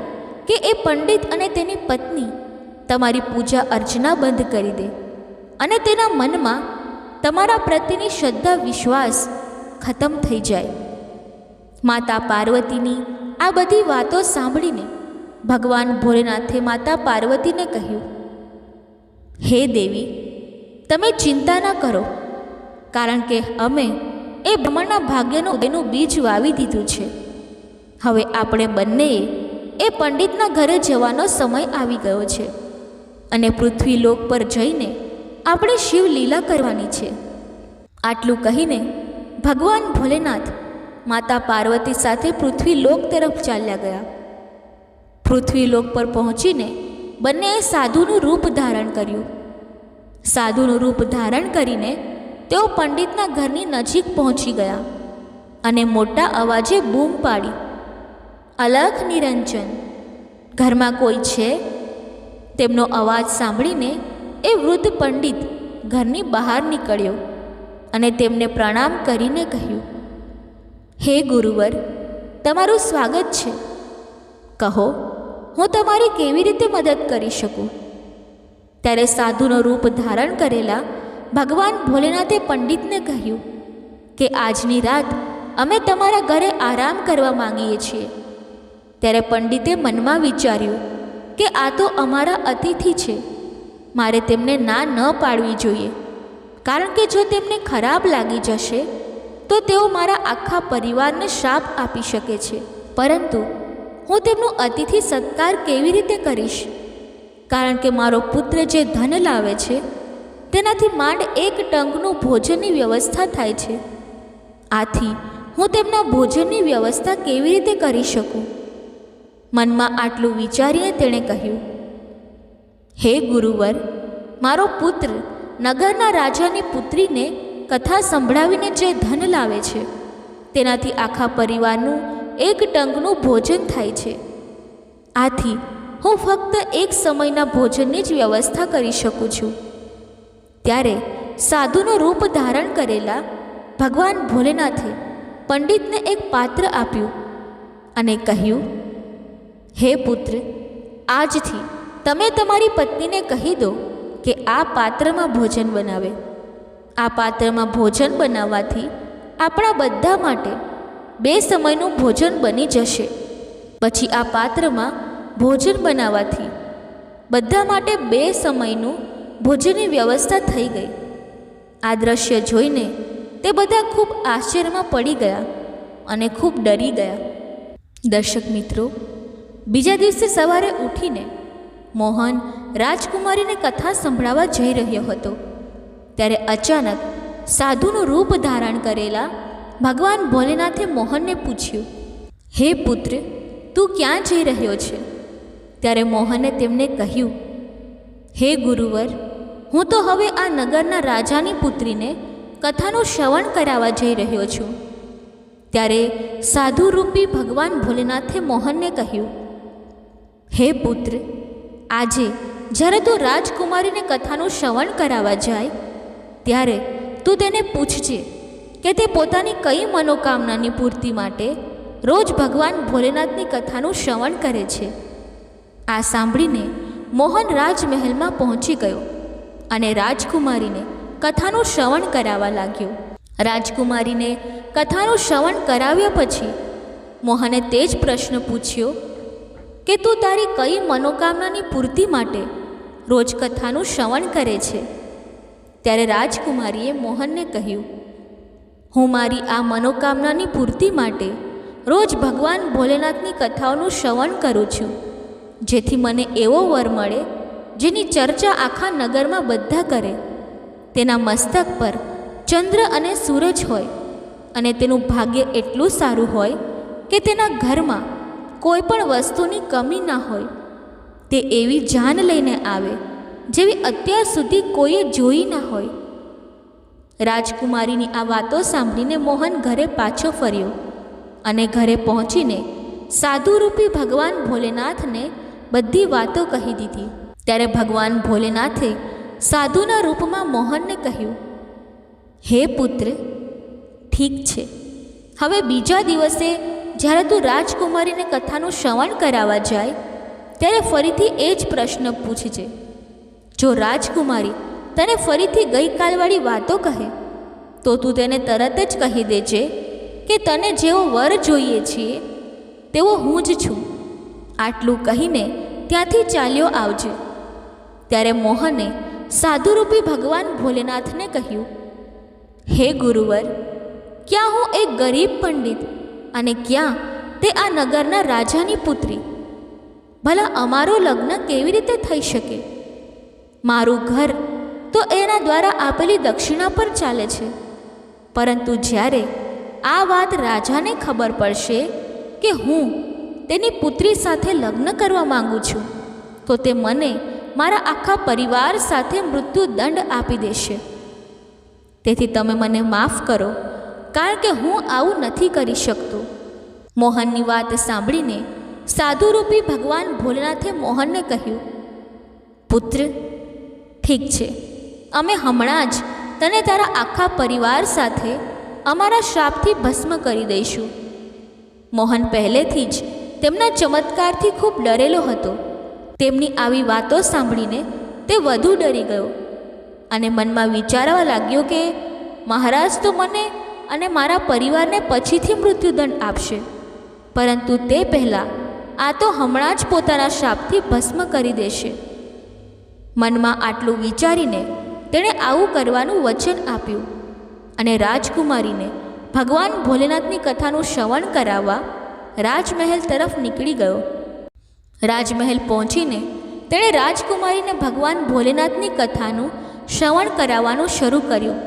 કે એ પંડિત અને તેની પત્ની તમારી પૂજા અર્ચના બંધ કરી દે અને તેના મનમાં તમારા પ્રત્યેની શ્રદ્ધા વિશ્વાસ ખતમ થઈ જાય. માતા પાર્વતીની આ બધી વાતો સાંભળીને ભગવાન ભોલેનાથે માતા પાર્વતીને કહ્યું, હે દેવી, તમે ચિંતા ન કરો, કારણ કે અમે એ બ્રહ્મણના ભાગ્યનું બીજ વાવી દીધું છે. હવે આપણે બંનેએ એ પંડિતના ઘરે જવાનો સમય આવી ગયો છે અને પૃથ્વીલોક પર જઈને આપણે શિવલીલા કરવાની છે. આટલું કહીને ભગવાન ભોલેનાથ માતા પાર્વતી સાથે પૃથ્વીલોક તરફ ચાલ્યા ગયા. પૃથ્વીલોક પર પહોંચીને બંનેએ સાધુનું રૂપ ધારણ કર્યું. સાધુનું રૂપ ધારણ કરીને તેઓ પંડિતના ઘરની નજીક પહોંચી ગયા અને મોટા અવાજે બૂમ પાડી, અલખ નિરંજન, ઘરમાં કોઈ છે? તેમનો અવાજ સાંભળીને એ વૃદ્ધ પંડિત ઘરની બહાર નીકળ્યો અને તેમને પ્રણામ કરીને કહ્યું, હે ગુરુવર, તમારું સ્વાગત છે. કહો, હું તમારી કેવી રીતે મદદ કરી શકું? ત્યારે સાધુનો રૂપ ધારણ કરેલા ભગવાન ભોલેનાથે પંડિતને કહ્યું કે આજની રાત અમે તમારા ઘરે આરામ કરવા માંગીએ છીએ. ત્યારે પંડિતે મનમાં વિચાર્યું કે આ તો અમારા અતિથિ છે, મારે તેમને ના ન પાડવી જોઈએ, કારણ કે જો તેમને ખરાબ લાગી જશે તો તેઓ મારા આખા પરિવારને શાપ આપી શકે છે. પરંતુ હું તેમનું અતિથિ સત્કાર કેવી રીતે કરીશ? કારણ કે મારો પુત્ર જે ધન લાવે છે તેનાથી માંડ 1 ટંકનું ભોજનની વ્યવસ્થા થાય છે. આથી હું તેમના ભોજનની વ્યવસ્થા કેવી રીતે કરી શકું? મનમાં આટલું વિચારીને તેણે કહ્યું, હે ગુરુવર, મારો પુત્ર નગરના રાજાની પુત્રીને કથા સંભળાવીને જે ધન લાવે છે તેનાથી આખા પરિવારનું 1 ટંકનું ભોજન થાય છે. આથી હું ફક્ત 1 સમયના ભોજનની જ વ્યવસ્થા કરી શકું છું. ત્યારે સાધુનું રૂપ ધારણ કરેલા ભગવાન ભોલેનાથે પંડિતને એક પાત્ર આપ્યું અને કહ્યું, હે પુત્ર, આજથી તમે તમારી પત્નીને કહી દો કે આ પાત્રમાં ભોજન બનાવે. આ પાત્રમાં ભોજન બનાવવાથી આપણા બધા માટે 2 સમયનું ભોજન બની જશે. પછી આ પાત્રમાં ભોજન બનાવવાથી બધા માટે 2 સમયનું ભોજનની વ્યવસ્થા થઈ ગઈ. આ દ્રશ્ય જોઈને તે બધા ખૂબ આશ્ચર્યમાં પડી ગયા અને ખૂબ ડરી ગયા. દર્શક મિત્રો, બીજા દિવસે સવારે ઉઠીને મોહન રાજકુમારીને કથા સંભળાવવા જઈ રહ્યો હતો. ત્યારે અચાનક સાધુનું રૂપ ધારણ કરેલા ભગવાન ભોલેનાથે મોહનને પૂછ્યું, હે પુત્ર, તું ક્યાં જઈ રહ્યો છે? ત્યારે મોહને તેમને કહ્યું, હે ગુરુવર, હું તો હવે આ નગરના રાજાની પુત્રીને કથાનું શ્રવણ કરાવવા જઈ રહ્યો છું. ત્યારે સાધુરૂપી ભગવાન ભોલેનાથે મોહનને કહ્યું, હે પુત્ર, આજે જ્યારે તું રાજકુમારીને કથાનું શ્રવણ કરાવવા જાય ત્યારે તું તેને પૂછજે કે તે પોતાની કઈ મનોકામનાની પૂર્તિ માટે રોજ ભગવાન ભોલેનાથની કથાનું શ્રવણ કરે છે. આ સાંભળીને મોહન રાજમહેલમાં પહોંચી ગયો અને રાજકુમારીને કથાનું શ્રવણ કરાવવા લાગ્યો. રાજકુમારીને કથાનું શ્રવણ કરાવ્યા પછી મોહને તે જ પ્રશ્ન પૂછ્યો કે તું તારી કઈ મનોકામનાની પૂર્તિ માટે રોજ કથાનું શ્રવણ કરે છે? ત્યારે રાજકુમારીએ મોહનને કહ્યું, હું મારી આ મનોકામનાની પૂર્તિ માટે રોજ ભગવાન ભોલેનાથની કથાઓનું શ્રવણ કરું છું, જેથી મને એવો વર મળે જેની ચર્ચા આખા નગરમાં બધા કરે. તેના મસ્તક પર ચંદ્ર અને સૂરજ હોય અને તેનું ભાગ્ય એટલું સારું હોય કે તેના ઘરમાં કોઈ પણ વસ્તુની કમી ના હોય. તે એવી જાન લઈને આવે જેવી અત્યાર સુધી કોઈએ જોઈ ના હોય. રાજકુમારીની આ વાતો સાંભળીને મોહન ઘરે પાછો ફર્યો અને ઘરે પહોંચીને સાધુરૂપી ભગવાન ભોલેનાથને બધી વાતો કહી દીધી. ત્યારે ભગવાન ભોલેનાથે સાધુના રૂપમાં મોહનને કહ્યું, હે પુત્ર, ઠીક છે, હવે બીજા દિવસે જ્યારે તું રાજકુમારીને કથાનું શ્રવણ કરાવવા જાય ત્યારે ફરીથી એ જ પ્રશ્ન પૂછજે. જો રાજકુમારી તને ફરીથી ગઈકાલવાળી વાતો કહે તો તું તેને તરત જ કહી દેજે કે તને જેવો વર જોઈએ છીએ તેવો હું જ છું. આટલું કહીને ત્યાંથી ચાલ્યો આવજે. ત્યારે મોહને સાધુરૂપી ભગવાન ભોલેનાથને કહ્યું, હે ગુરુવર, ક્યાં હું એક ગરીબ પંડિત અને ક્યાં તે આ નગરના રાજાની પુત્રી? ભલા અમારો લગ્ન કેવી રીતે થઈ શકે? મારું ઘર તો એના દ્વારા આપેલી દક્ષિણા પર ચાલે છે. પરંતુ જ્યારે આ વાત રાજાને ખબર પડશે કે હું તેની પુત્રી સાથે લગ્ન કરવા માંગુ છું તો તે મને મારા આખા પરિવાર સાથે મૃત્યુદંડ આપી દેશે. તેથી તમે મને માફ કરો, કારણ કે હું આવું નથી કરી શકતો. મોહનની વાત સાંભળીને સાધુરૂપી ભગવાન ભોલેનાથે મોહનને કહ્યું, પુત્ર, ઠીક છે, અમે હમણાં જ તને તારા આખા પરિવાર સાથે અમારા શ્રાપથી ભસ્મ કરી દઈશું. મોહન પહેલેથી જ તેમના ચમત્કારથી ખૂબ ડરેલો હતો. તેમની આવી વાતો સાંભળીને તે વધુ ડરી ગયો અને મનમાં વિચારવા લાગ્યો કે મહારાજ તો મને અને મારા પરિવારને પછીથી મૃત્યુદંડ આપશે, પરંતુ તે પહેલાં આ તો હમણાં જ પોતાના શ્રાપથી ભસ્મ કરી દેશે. મનમાં આટલું વિચારીને તેણે આવું કરવાનું વચન આપ્યું અને રાજકુમારીને ભગવાન ભોલેનાથની કથાનું શ્રવણ કરાવવા રાજમહેલ તરફ નીકળી ગયો. રાજમહેલ પહોંચીને તેણે રાજકુમારીને ભગવાન ભોલેનાથની કથાનું શ્રવણ કરાવવાનું શરૂ કર્યું.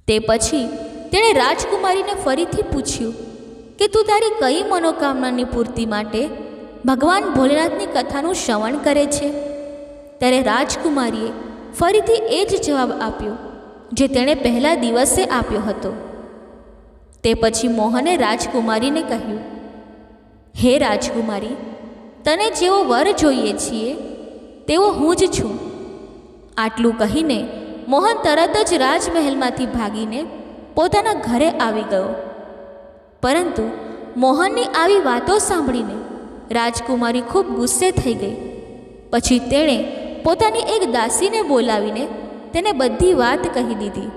તે પછી તેણે રાજકુમારીને ફરીથી પૂછ્યું કે તું તારી કઈ મનોકામનાની પૂર્તિ માટે ભગવાન ભોલેનાથની કથાનું શ્રવણ કરે છે? ત્યારે રાજકુમારીએ ફરીથી એ જ જવાબ આપ્યો જે તેણે પહેલા દિવસે આપ્યો હતો. તે પછી મોહને રાજકુમારીને કહ્યું, હે રાજકુમારી, તને જેવો વર જોઈએ છીએ તેવો હું જ છું. આટલું કહીને મોહન તરત જ રાજમહેલમાંથી ભાગીને પોતાના ઘરે આવી ગયો. પરંતુ મોહનની આવી વાતો સાંભળીને રાજકુમારી ખૂબ ગુસ્સે થઈ ગઈ. પછી તેણે પોતાની એક દાસીને બોલાવીને તેને બધી વાત કહી દીધી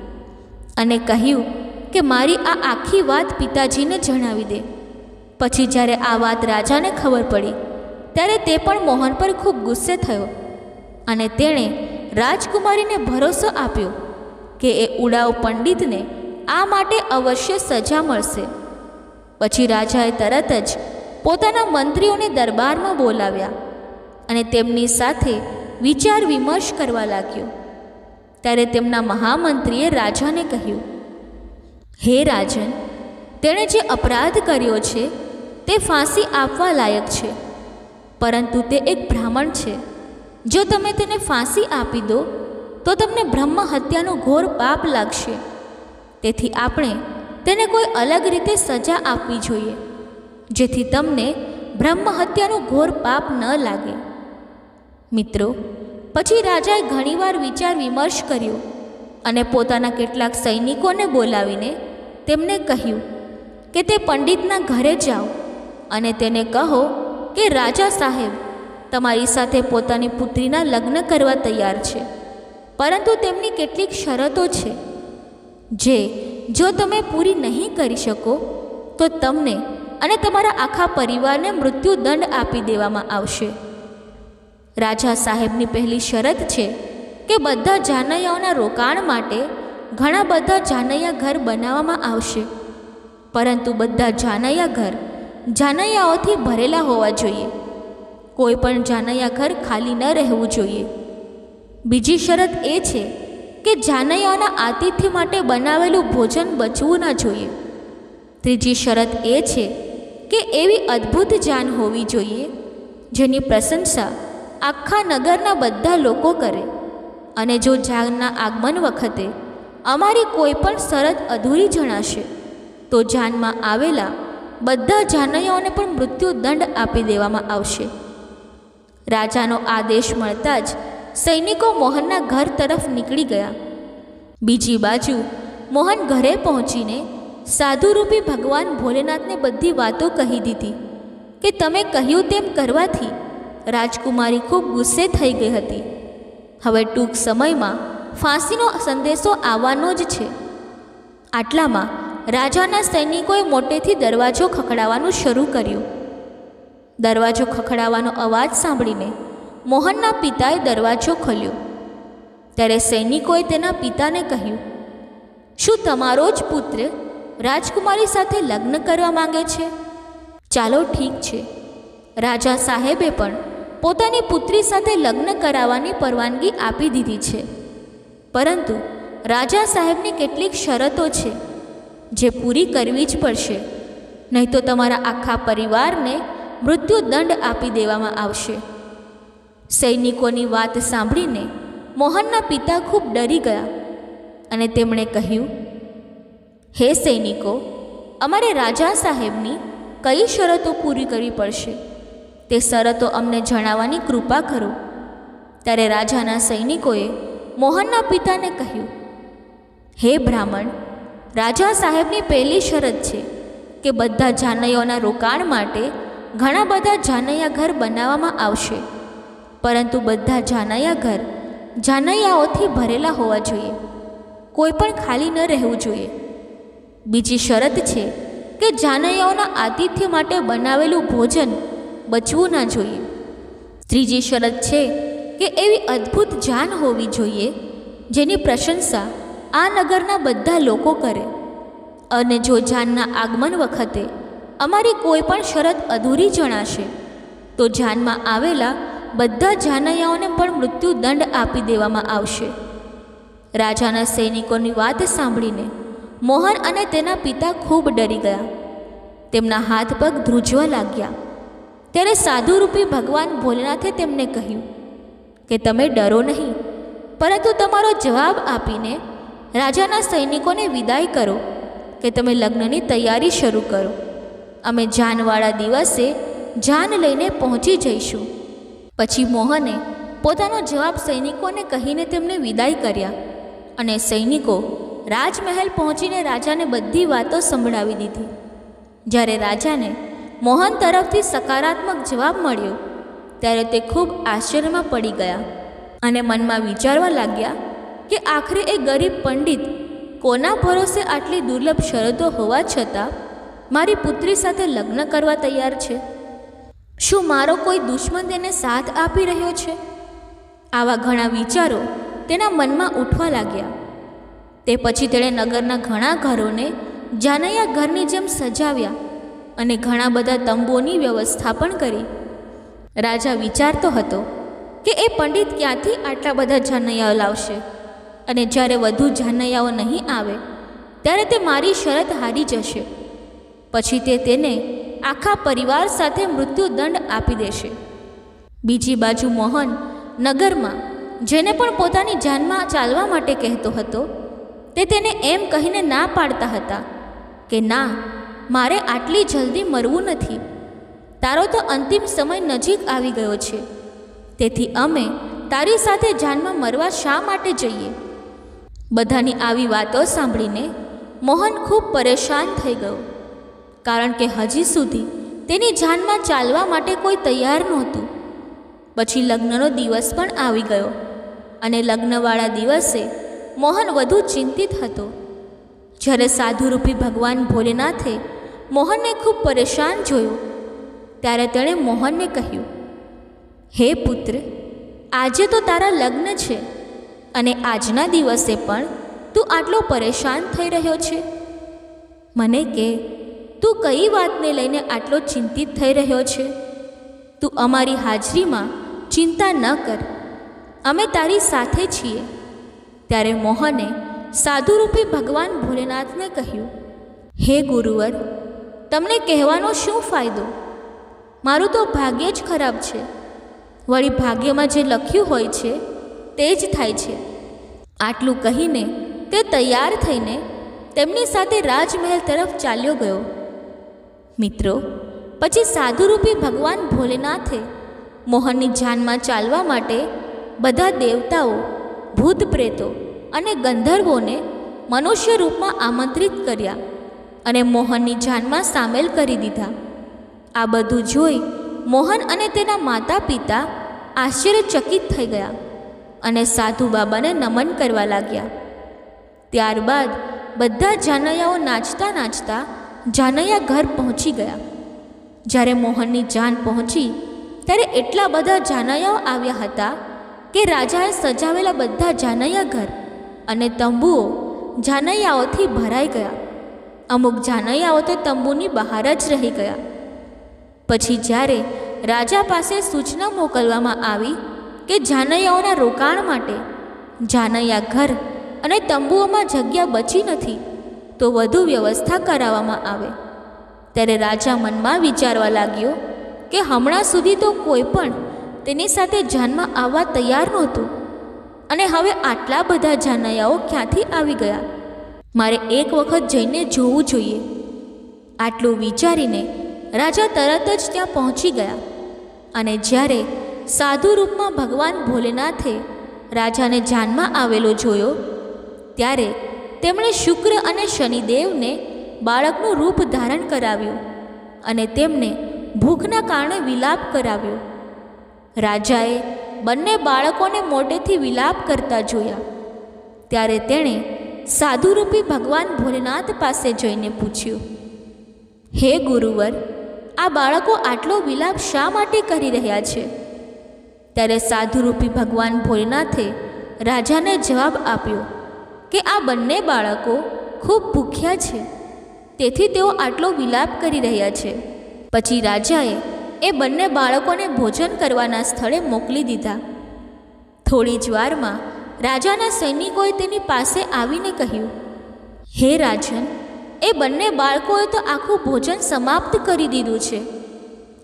અને કહ્યું કે મારી આ આખી વાત પિતાજીને જણાવી દે. પછી જ્યારે આ વાત રાજાને ખબર પડી ત્યારે તે પણ મોહન પર ખૂબ ગુસ્સે થયો અને તેણે રાજકુમારીને ભરોસો આપ્યો કે એ ઉડાઉ પંડિતને આ માટે અવશ્ય સજા મળશે. પછી રાજાએ તરત જ પોતાના મંત્રીઓને દરબારમાં બોલાવ્યા અને તેમની સાથે વિચાર વિમર્શ કરવા લાગ્યો. ત્યારે તેમના મહામંત્રીએ રાજાને કહ્યું, હે રાજન, તેણે જે અપરાધ કર્યો છે તે ફાંસી આપવા લાયક છે, પરંતુ તે એક બ્રાહ્મણ છે. જો તમે તેને ફાંસી આપી દો તો તમને બ્રહ્મ હત્યાનું ઘોર પાપ લાગશે. તેથી આપણે તેને કોઈ અલગ રીતે સજા આપવી જોઈએ, જેથી તમને બ્રહ્મ હત્યાનું ઘોર પાપ ન લાગે. મિત્રો, પછી રાજાએ ઘણીવાર વિચાર વિમર્શ કર્યો અને પોતાના કેટલાક સૈનિકોને બોલાવીને તેમને કહ્યું કે તે પંડિતના ઘરે જાઓ અને તેને કહો કે રાજા સાહેબ તમારી સાથે પોતાની પુત્રીના લગ્ન કરવા તૈયાર છે, પરંતુ તેમની કેટલીક શરતો છે જે જો તમે પૂરી નહીં કરી શકો તો તમને અને તમારા આખા પરિવારને મૃત્યુદંડ આપી દેવામાં આવશે. રાજા સાહેબની પહેલી શરત છે કે બધા જાનૈયાઓના રોકાણ માટે ઘણા બધા જાનૈયા ઘર બનાવવામાં આવશે, પરંતુ બધા જાનૈયા ઘર જાનૈયાઓથી ભરેલા હોવા જોઈએ. કોઈ પણ જાનૈયા ઘર ખાલી ન રહેવું જોઈએ. બીજી શરત એ છે કે જાનૈયાઓના આતિથ્ય માટે બનાવેલું ભોજન બચવું ન જોઈએ. ત્રીજી શરત એ છે કે એવી અદ્ભુત જાન હોવી જોઈએ જેની પ્રશંસા આખા નગરના બધા લોકો કરે, અને જો જાનના આગમન વખતે અમારી કોઈ પણ શરત અધૂરી જણાશે તો જાનમાં આવેલા બધા જાનૈયાઓને પણ મૃત્યુદંડ આપી દેવામાં આવશે. રાજાનો આદેશ મળતા જ સૈનિકો મોહનના ઘર તરફ નીકળી ગયા. બીજી બાજુ મોહન ઘરે પહોંચીને સાધુરૂપી ભગવાન ભોલેનાથને બધી વાતો કહી દીધી કે તમે કહ્યું તેમ કરવાથી રાજકુમારી ખૂબ ગુસ્સે થઈ ગઈ હતી. હવે ટૂંક સમયમાં ફાંસીનો સંદેશો આવવાનો જ છે. આટલામાં રાજાના સૈનિકોએ મોટેથી દરવાજો ખખડાવવાનું શરૂ કર્યું. દરવાજો ખખડાવવાનો અવાજ સાંભળીને મોહનના પિતાએ દરવાજો ખોલ્યો. ત્યારે સૈનિકોએ તેના પિતાને કહ્યું, શું તમારો જ પુત્ર રાજકુમારી સાથે લગ્ન કરવા માંગે છે? ચાલો ઠીક છે. રાજા સાહેબે પણ પોતાની પુત્રી સાથે લગ્ન કરાવવાની પરવાનગી આપી દીધી છે, પરંતુ રાજા સાહેબની કેટલીક શરતો છે જે પૂરી કરવી જ પડશે, નહીં તો તમારા આખા પરિવારને મૃત્યુદંડ આપી દેવામાં આવશે. સૈનિકોની વાત સાંભળીને મોહનના પિતા ખૂબ ડરી ગયા અને તેમણે કહ્યું, હે સૈનિકો, અમારે રાજા સાહેબની કઈ શરતો પૂરી કરવી પડશે તે શરતો અમને જણાવવાની કૃપા કરો. ત્યારે રાજાના સૈનિકોએ મોહનના પિતાને કહ્યું, હે બ્રાહ્મણ, રાજા સાહેબની પહેલી શરત છે કે બધા જાનૈયાઓના રોકાણ માટે ઘણા બધા જાનૈયા ઘર બનાવવામાં આવશે, પરંતુ બધા જાનૈયા ઘર જાનૈયાઓથી ભરેલા હોવા જોઈએ, કોઈ પણ ખાલી ન રહેવું જોઈએ. બીજી શરત છે કે જાનૈયાઓના આતિથ્ય માટે બનાવેલું ભોજન બચવું ના જોઈએ. ત્રીજી શરત છે કે એવી અદ્ભુત જાન હોવી જોઈએ જેની પ્રશંસા આ નગરના બધા લોકો કરે, અને જો જાનના આગમન વખતે અમારી કોઈ પણ શરત અધૂરી જણાશે તો જાનમાં આવેલા બધા જાનૈયાઓને પણ મૃત્યુદંડ આપી દેવામાં આવશે. રાજાના સૈનિકોની વાત સાંભળીને મોહન અને તેના પિતા ખૂબ ડરી ગયા. તેમના હાથ પગ ધ્રુજવા લાગ્યા. ત્યારે સાધુરૂપી ભગવાન ભોલેનાથે તેમને કહ્યું કે તમે ડરો નહીં, પરંતુ તમારો જવાબ આપીને રાજાના સૈનિકોને વિદાય કરો કે તમે લગ્નની તૈયારી શરૂ કરો. અમે જાનવાળા દિવસે જાન લઈને પહોંચી જઈશું. પછી મોહને પોતાનો જવાબ સૈનિકોને કહીને તેમને વિદાય કર્યા અને સૈનિકો રાજમહેલ પહોંચીને રાજાને બધી વાતો સંભળાવી દીધી. જ્યારે રાજાને મોહન તરફથી સકારાત્મક જવાબ મળ્યો ત્યારે તે ખૂબ આશ્ચર્યમાં પડી ગયા અને મનમાં વિચારવા લાગ્યા કે આખરે એ ગરીબ પંડિત કોના ભરોસે આટલી દુર્લભ શરતો હોવા છતાં મારી પુત્રી સાથે લગ્ન કરવા તૈયાર છે? શું મારો કોઈ દુશ્મન તેને સાથ આપી રહ્યો છે? આવા ઘણા વિચારો તેના મનમાં ઉઠવા લાગ્યા. તે પછી તેણે નગરના ઘણા ઘરોને જાનૈયા ઘરની જેમ સજાવ્યા અને ઘણા બધા તંબુઓની વ્યવસ્થા પણ કરી. રાજા વિચારતો હતો કે એ પંડિત ક્યાંથી આટલા બધા જાનૈયાઓ લાવશે, અને જ્યારે વધુ જાનૈયાઓ નહીં આવે ત્યારે તે મારી શરત હારી જશે. પછી તે તેને આખા પરિવાર સાથે મૃત્યુદંડ આપી દેશે. બીજી બાજુ મોહન નગરમાં જેને પણ પોતાની જાનમાં ચાલવા માટે કહેતો હતો તે તેને એમ કહીને ના પાડતા હતા કે ના, મારે આટલી જલ્દી મરવું નથી. તારો તો અંતિમ સમય નજીક આવી ગયો છે, તેથી અમે તારી સાથે જાનમાં મરવા શા માટે જઈએ? બધાની આવી વાતો સાંભળીને મોહન ખૂબ પરેશાન થઈ ગયો, કારણ કે હજી સુધી તેની જાનમાં ચાલવા માટે કોઈ તૈયાર નહોતું. પછી લગ્નનો દિવસ પણ આવી ગયો અને લગ્નવાળા દિવસે મોહન વધુ ચિંતિત હતો. જ્યારે સાધુરૂપી ભગવાન ભોલેનાથે મોહનને ખૂબ પરેશાન જોયો ત્યારે તેણે મોહનને કહ્યું, હે પુત્ર, આજે તો તારા લગ્ન છે અને આજના દિવસે પણ તું આટલો પરેશાન થઈ રહ્યો છે. મને કહે, તું કઈ વાતને લઈને આટલો ચિંતિત થઈ રહ્યો છે? તું અમારી હાજરીમાં ચિંતા ન કર, અમે તારી સાથે છીએ. ત્યારે મોહને સાધુરૂપી ભગવાન ભોલેનાથને કહ્યું, હે ગુરુવર, તમને કહેવાનો શું ફાયદો? મારું તો ભાગ્ય જ ખરાબ છે. વળી ભાગ્યમાં જે લખ્યું હોય છે તે જ થાય છે. આટલું કહીને તે તૈયાર થઈને તેમની સાથે રાજમહેલ તરફ ચાલ્યો ગયો. મિત્રો, પછી સાધુરૂપી ભગવાન ભોલેનાથે મોહનની જાનમાં ચાલવા માટે બધા દેવતાઓ, ભૂત પ્રેતો અને ગંધર્વોને મનુષ્ય રૂપમાં આમંત્રિત કર્યા અને મોહનની જાનમાં સામેલ કરી દીધા. આ બધું જોઈ મોહન અને તેના માતા પિતા આશ્ચર્યચકિત થઈ ગયા અને સાધુ બાબાને નમન કરવા લાગ્યા. ત્યારબાદ બધા જાનૈયાઓ નાચતા નાચતા જાનૈયા ઘર પહોંચી ગયા. જ્યારે મોહનની જાન પહોંચી ત્યારે એટલા બધા જાનૈયાઓ આવ્યા હતા કે રાજાએ સજાવેલા બધા જાનૈયા ઘર અને તંબુઓ જાનૈયાઓથી ભરાઈ ગયા. અમુક જાનૈયાઓ તો તંબુની બહાર જ રહી ગયા. પછી જ્યારે રાજા પાસે સૂચના મોકલવામાં આવી કે જાનૈયાઓના રોકાણ માટે જાનૈયા ઘર અને તંબુઓમાં જગ્યા બચી નથી તો વધુ વ્યવસ્થા કરાવવામાં આવે, ત્યારે રાજા મનમાં વિચારવા લાગ્યો કે હમણાં સુધી તો કોઈ પણ તેની સાથે જાનમાં આવવા તૈયાર નહોતું. અને હવે આટલા બધા જાનૈયાઓ ક્યાંથી આવી ગયા? મારે એક વખત જઈને જોવું જોઈએ. આટલું વિચારીને રાજા તરત જ ત્યાં પહોંચી ગયા. અને જ્યારે સાધુ રૂપમાં ભગવાન ભોલેનાથે રાજાને જાનમાં આવેલો જોયો, ત્યારે તેમણે શુક્ર અને શનિદેવને બાળકનું રૂપ ધારણ કરાવ્યું અને તેમને ભૂખના કારણે વિલાપ કરાવ્યો. રાજાએ બંને બાળકોને મોટેથી વિલાપ કરતા જોયા. ત્યારે તેણે સાધુરૂપી ભગવાન ભોલેનાથ પાસે જઈને પૂછ્યું, હે ગુરુવર, આ બાળકો આટલો વિલાપ શા માટે કરી રહ્યા છે? ત્યારે સાધુરૂપી ભગવાન ભોલેનાથે રાજાને જવાબ આપ્યો કે આ બંને બાળકો ખૂબ ભૂખ્યા છે, તેથી તેઓ આટલો વિલાપ કરી રહ્યા છે. પછી રાજાએ એ બંને બાળકોને ભોજન કરવાના સ્થળે મોકલી દીધા. થોડી જ વારમાં રાજાના સૈનિકોએ તેની પાસે આવીને કહ્યું, હે રાજન, એ બંને બાળકોએ તો આખું ભોજન સમાપ્ત કરી દીધું છે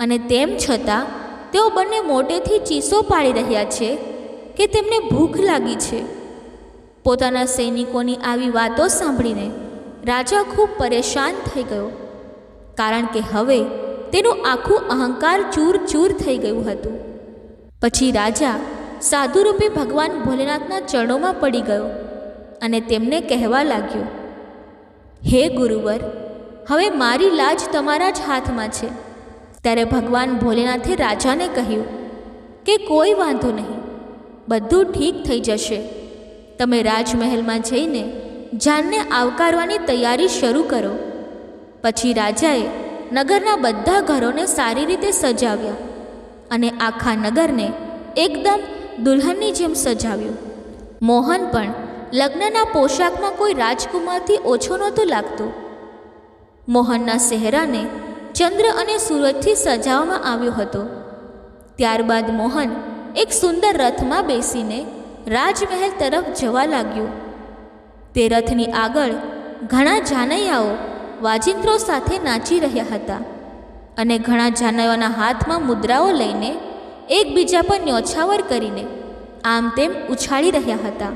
અને તેમ છતાં તેઓ બંને મોટેથી ચીસો પાડી રહ્યા છે કે તેમને ભૂખ લાગી છે. પોતાના સૈનિકોની આવી વાતો સાંભળીને રાજા ખૂબ પરેશાન થઈ ગયો, કારણ કે હવે તેનું આખું અહંકાર ચૂર ચૂર થઈ ગયું હતું. પછી રાજા સાધુરૂપી ભગવાન ભોલેનાથના ચરણોમાં પડી ગયો અને તેમને કહેવા લાગ્યો, હે ગુરુવર, હવે મારી લાજ તમારા જ હાથમાં છે. ત્યારે ભગવાન ભોલેનાથે રાજાને કહ્યું કે કોઈ વાંધો નહીં, બધું ઠીક થઈ જશે. તમે રાજમહેલમાં જઈને જાનને આવકારવાની તૈયારી શરૂ કરો. પછી રાજાએ નગરના બધા ઘરોને સારી રીતે સજાવ્યા અને આખા નગરને એકદમ દુલ્હનની જેમ સજાવ્યું. મોહન પણ લગ્નના પોશાકમાં કોઈ રાજકુમારથી ઓછો નહોતો લાગતો. મોહનના ચહેરાને ચંદ્ર અને સૂરજથી સજાવવામાં આવ્યો હતો. ત્યારબાદ મોહન એક સુંદર રથમાં બેસીને રાજમહેલ તરફ જવા લાગ્યો. તે રથની આગળ ઘણા જાનૈયાઓ વાજિંત્રો સાથે નાચી રહ્યા હતા અને ઘણા જાનૈયાઓના હાથમાં મુદ્રાઓ લઈને એકબીજા પર ન્યોછાવર કરીને આમ તેમ ઉછાળી રહ્યા હતા.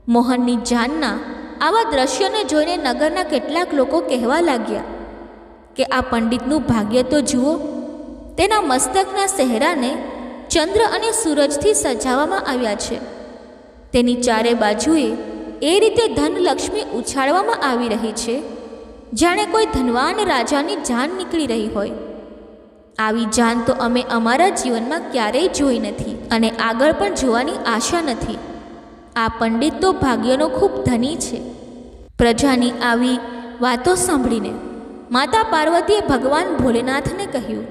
મોહનની જાનના આવા દ્રશ્યોને જોઈને નગરના કેટલાક લોકો કહેવા લાગ્યા કે આ પંડિતનું ભાગ્ય તો જુઓ, તેના મસ્તકના ચહેરાને ચંદ્ર અને સૂરજથી સજાવવામાં આવ્યા છે. તેની ચારે બાજુએ એ રીતે ધનલક્ષ્મી ઉછાળવામાં આવી રહી છે જાણે કોઈ ધનવાન રાજાની જાન નીકળી રહી હોય. આવી જાન તો અમે અમારા જીવનમાં ક્યારેય જોઈ નથી અને આગળ પણ જોવાની આશા નથી. આ પંડિત તો ભાગ્યનો ખૂબ ધની છે. પ્રજાની આવી વાતો સાંભળીને માતા પાર્વતીએ ભગવાન ભોલેનાથને કહ્યું,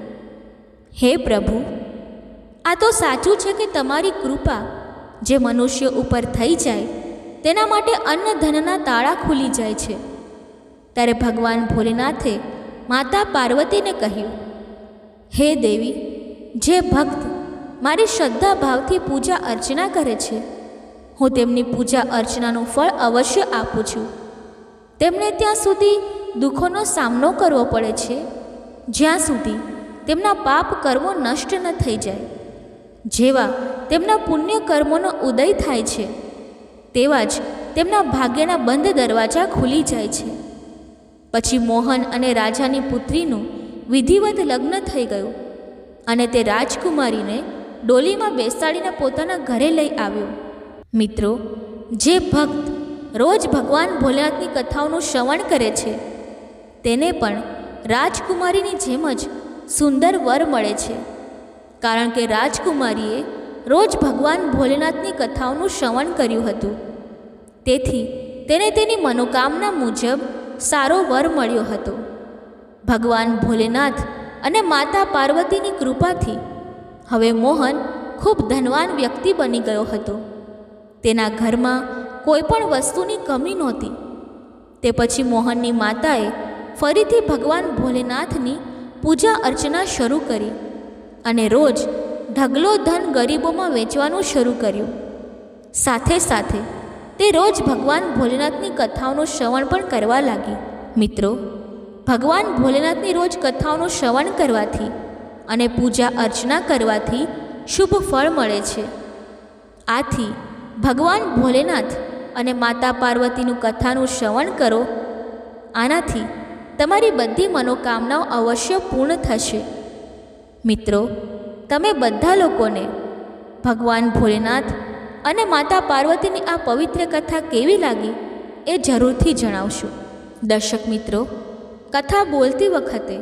હે પ્રભુ, આ તો સાચું છે કે તમારી કૃપા જે મનુષ્ય ઉપર થઈ જાય તેના માટે અન્ન ધનના તાળા ખુલી જાય છે. ત્યારે ભગવાન ભોલેનાથે માતા પાર્વતીને કહ્યું, હે દેવી, જે ભક્ત મારી શ્રદ્ધા ભાવથી પૂજા અર્ચના કરે છે, હું તેમની પૂજા અર્ચનાનું ફળ અવશ્ય આપું છું. તેમને ત્યાં સુધી દુઃખોનો સામનો કરવો પડે છે જ્યાં સુધી તેમના પાપ કર્મો નષ્ટ ન થઈ જાય. જેવા તેમના પુણ્ય કર્મોનો ઉદય થાય છે તેવા જ તેમના ભાગ્યના બંધ દરવાજા ખુલી જાય છે. પછી મોહન અને રાજાની પુત્રીનું વિધિવત લગ્ન થઈ ગયું અને તે રાજકુમારીને ડોલીમાં બેસાડીને પોતાના ઘરે લઈ આવ્યો. મિત્રો, જે ભક્ત રોજ ભગવાન ભોલેનાથની કથાઓનું શ્રવણ કરે છે તેને પણ રાજકુમારીની જેમ જ સુંદર વર મળે છે, કારણ કે રાજકુમારીએ રોજ ભગવાન ભોલેનાથની કથાઓનું શ્રવણ કર્યું હતું. તેથી તેને તેની મનોકામના મુજબ સારો વર મળ્યો હતો. ભગવાન ભોલેનાથ અને માતા પાર્વતીની કૃપાથી હવે મોહન ખૂબ ધનવાન વ્યક્તિ બની ગયો હતો. તેના ઘરમાં કોઈ પણ વસ્તુની કમી નહોતી. તે પછી મોહનની માતાએ ફરીથી ભગવાન ભોલેનાથની પૂજા અર્ચના શરૂ કરી અને રોજ ઢગલો ધન ગરીબોમાં વેચવાનું શરૂ કર્યું. સાથે સાથે તે રોજ ભગવાન ભોલેનાથની કથાઓનું શ્રવણ પણ કરવા લાગી. મિત્રો, ભગવાન ભોલેનાથની રોજ કથાઓનું શ્રવણ કરવાથી અને પૂજા અર્ચના કરવાથી શુભ ફળ મળે છે. આથી ભગવાન ભોલેનાથ અને માતા પાર્વતીનું કથાનું શ્રવણ કરો. આનાથી તમારી બધી મનોકામનાઓ અવશ્ય પૂર્ણ થશે. મિત્રો, તમે બધા લોકોને ભગવાન ભોલેનાથ અને માતા પાર્વતીની આ પવિત્ર કથા કેવી લાગી એ જરૂરથી જણાવશો. દર્શક મિત્રો, કથા બોલતી વખતે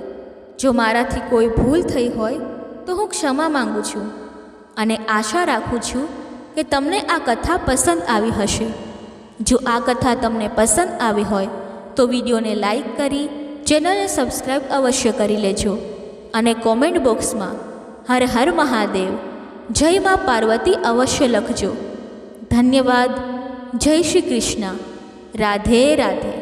જો મારાથી કોઈ ભૂલ થઈ હોય તો હું ક્ષમા માંગુ છું અને આશા રાખું છું કે તમને આ કથા પસંદ આવી હશે. જો આ કથા તમને પસંદ આવી હોય તો વિડીયોને લાઈક કરી ચેનલને સબસ્ક્રાઈબ અવશ્ય કરી લેજો અને કોમેન્ટ બોક્સમાં હર હર મહાદેવ, જય મા પાર્વતી અવશ્ય લખજો. ધન્યવાદ. જય શ્રી કૃષ્ણ. રાધે રાધે.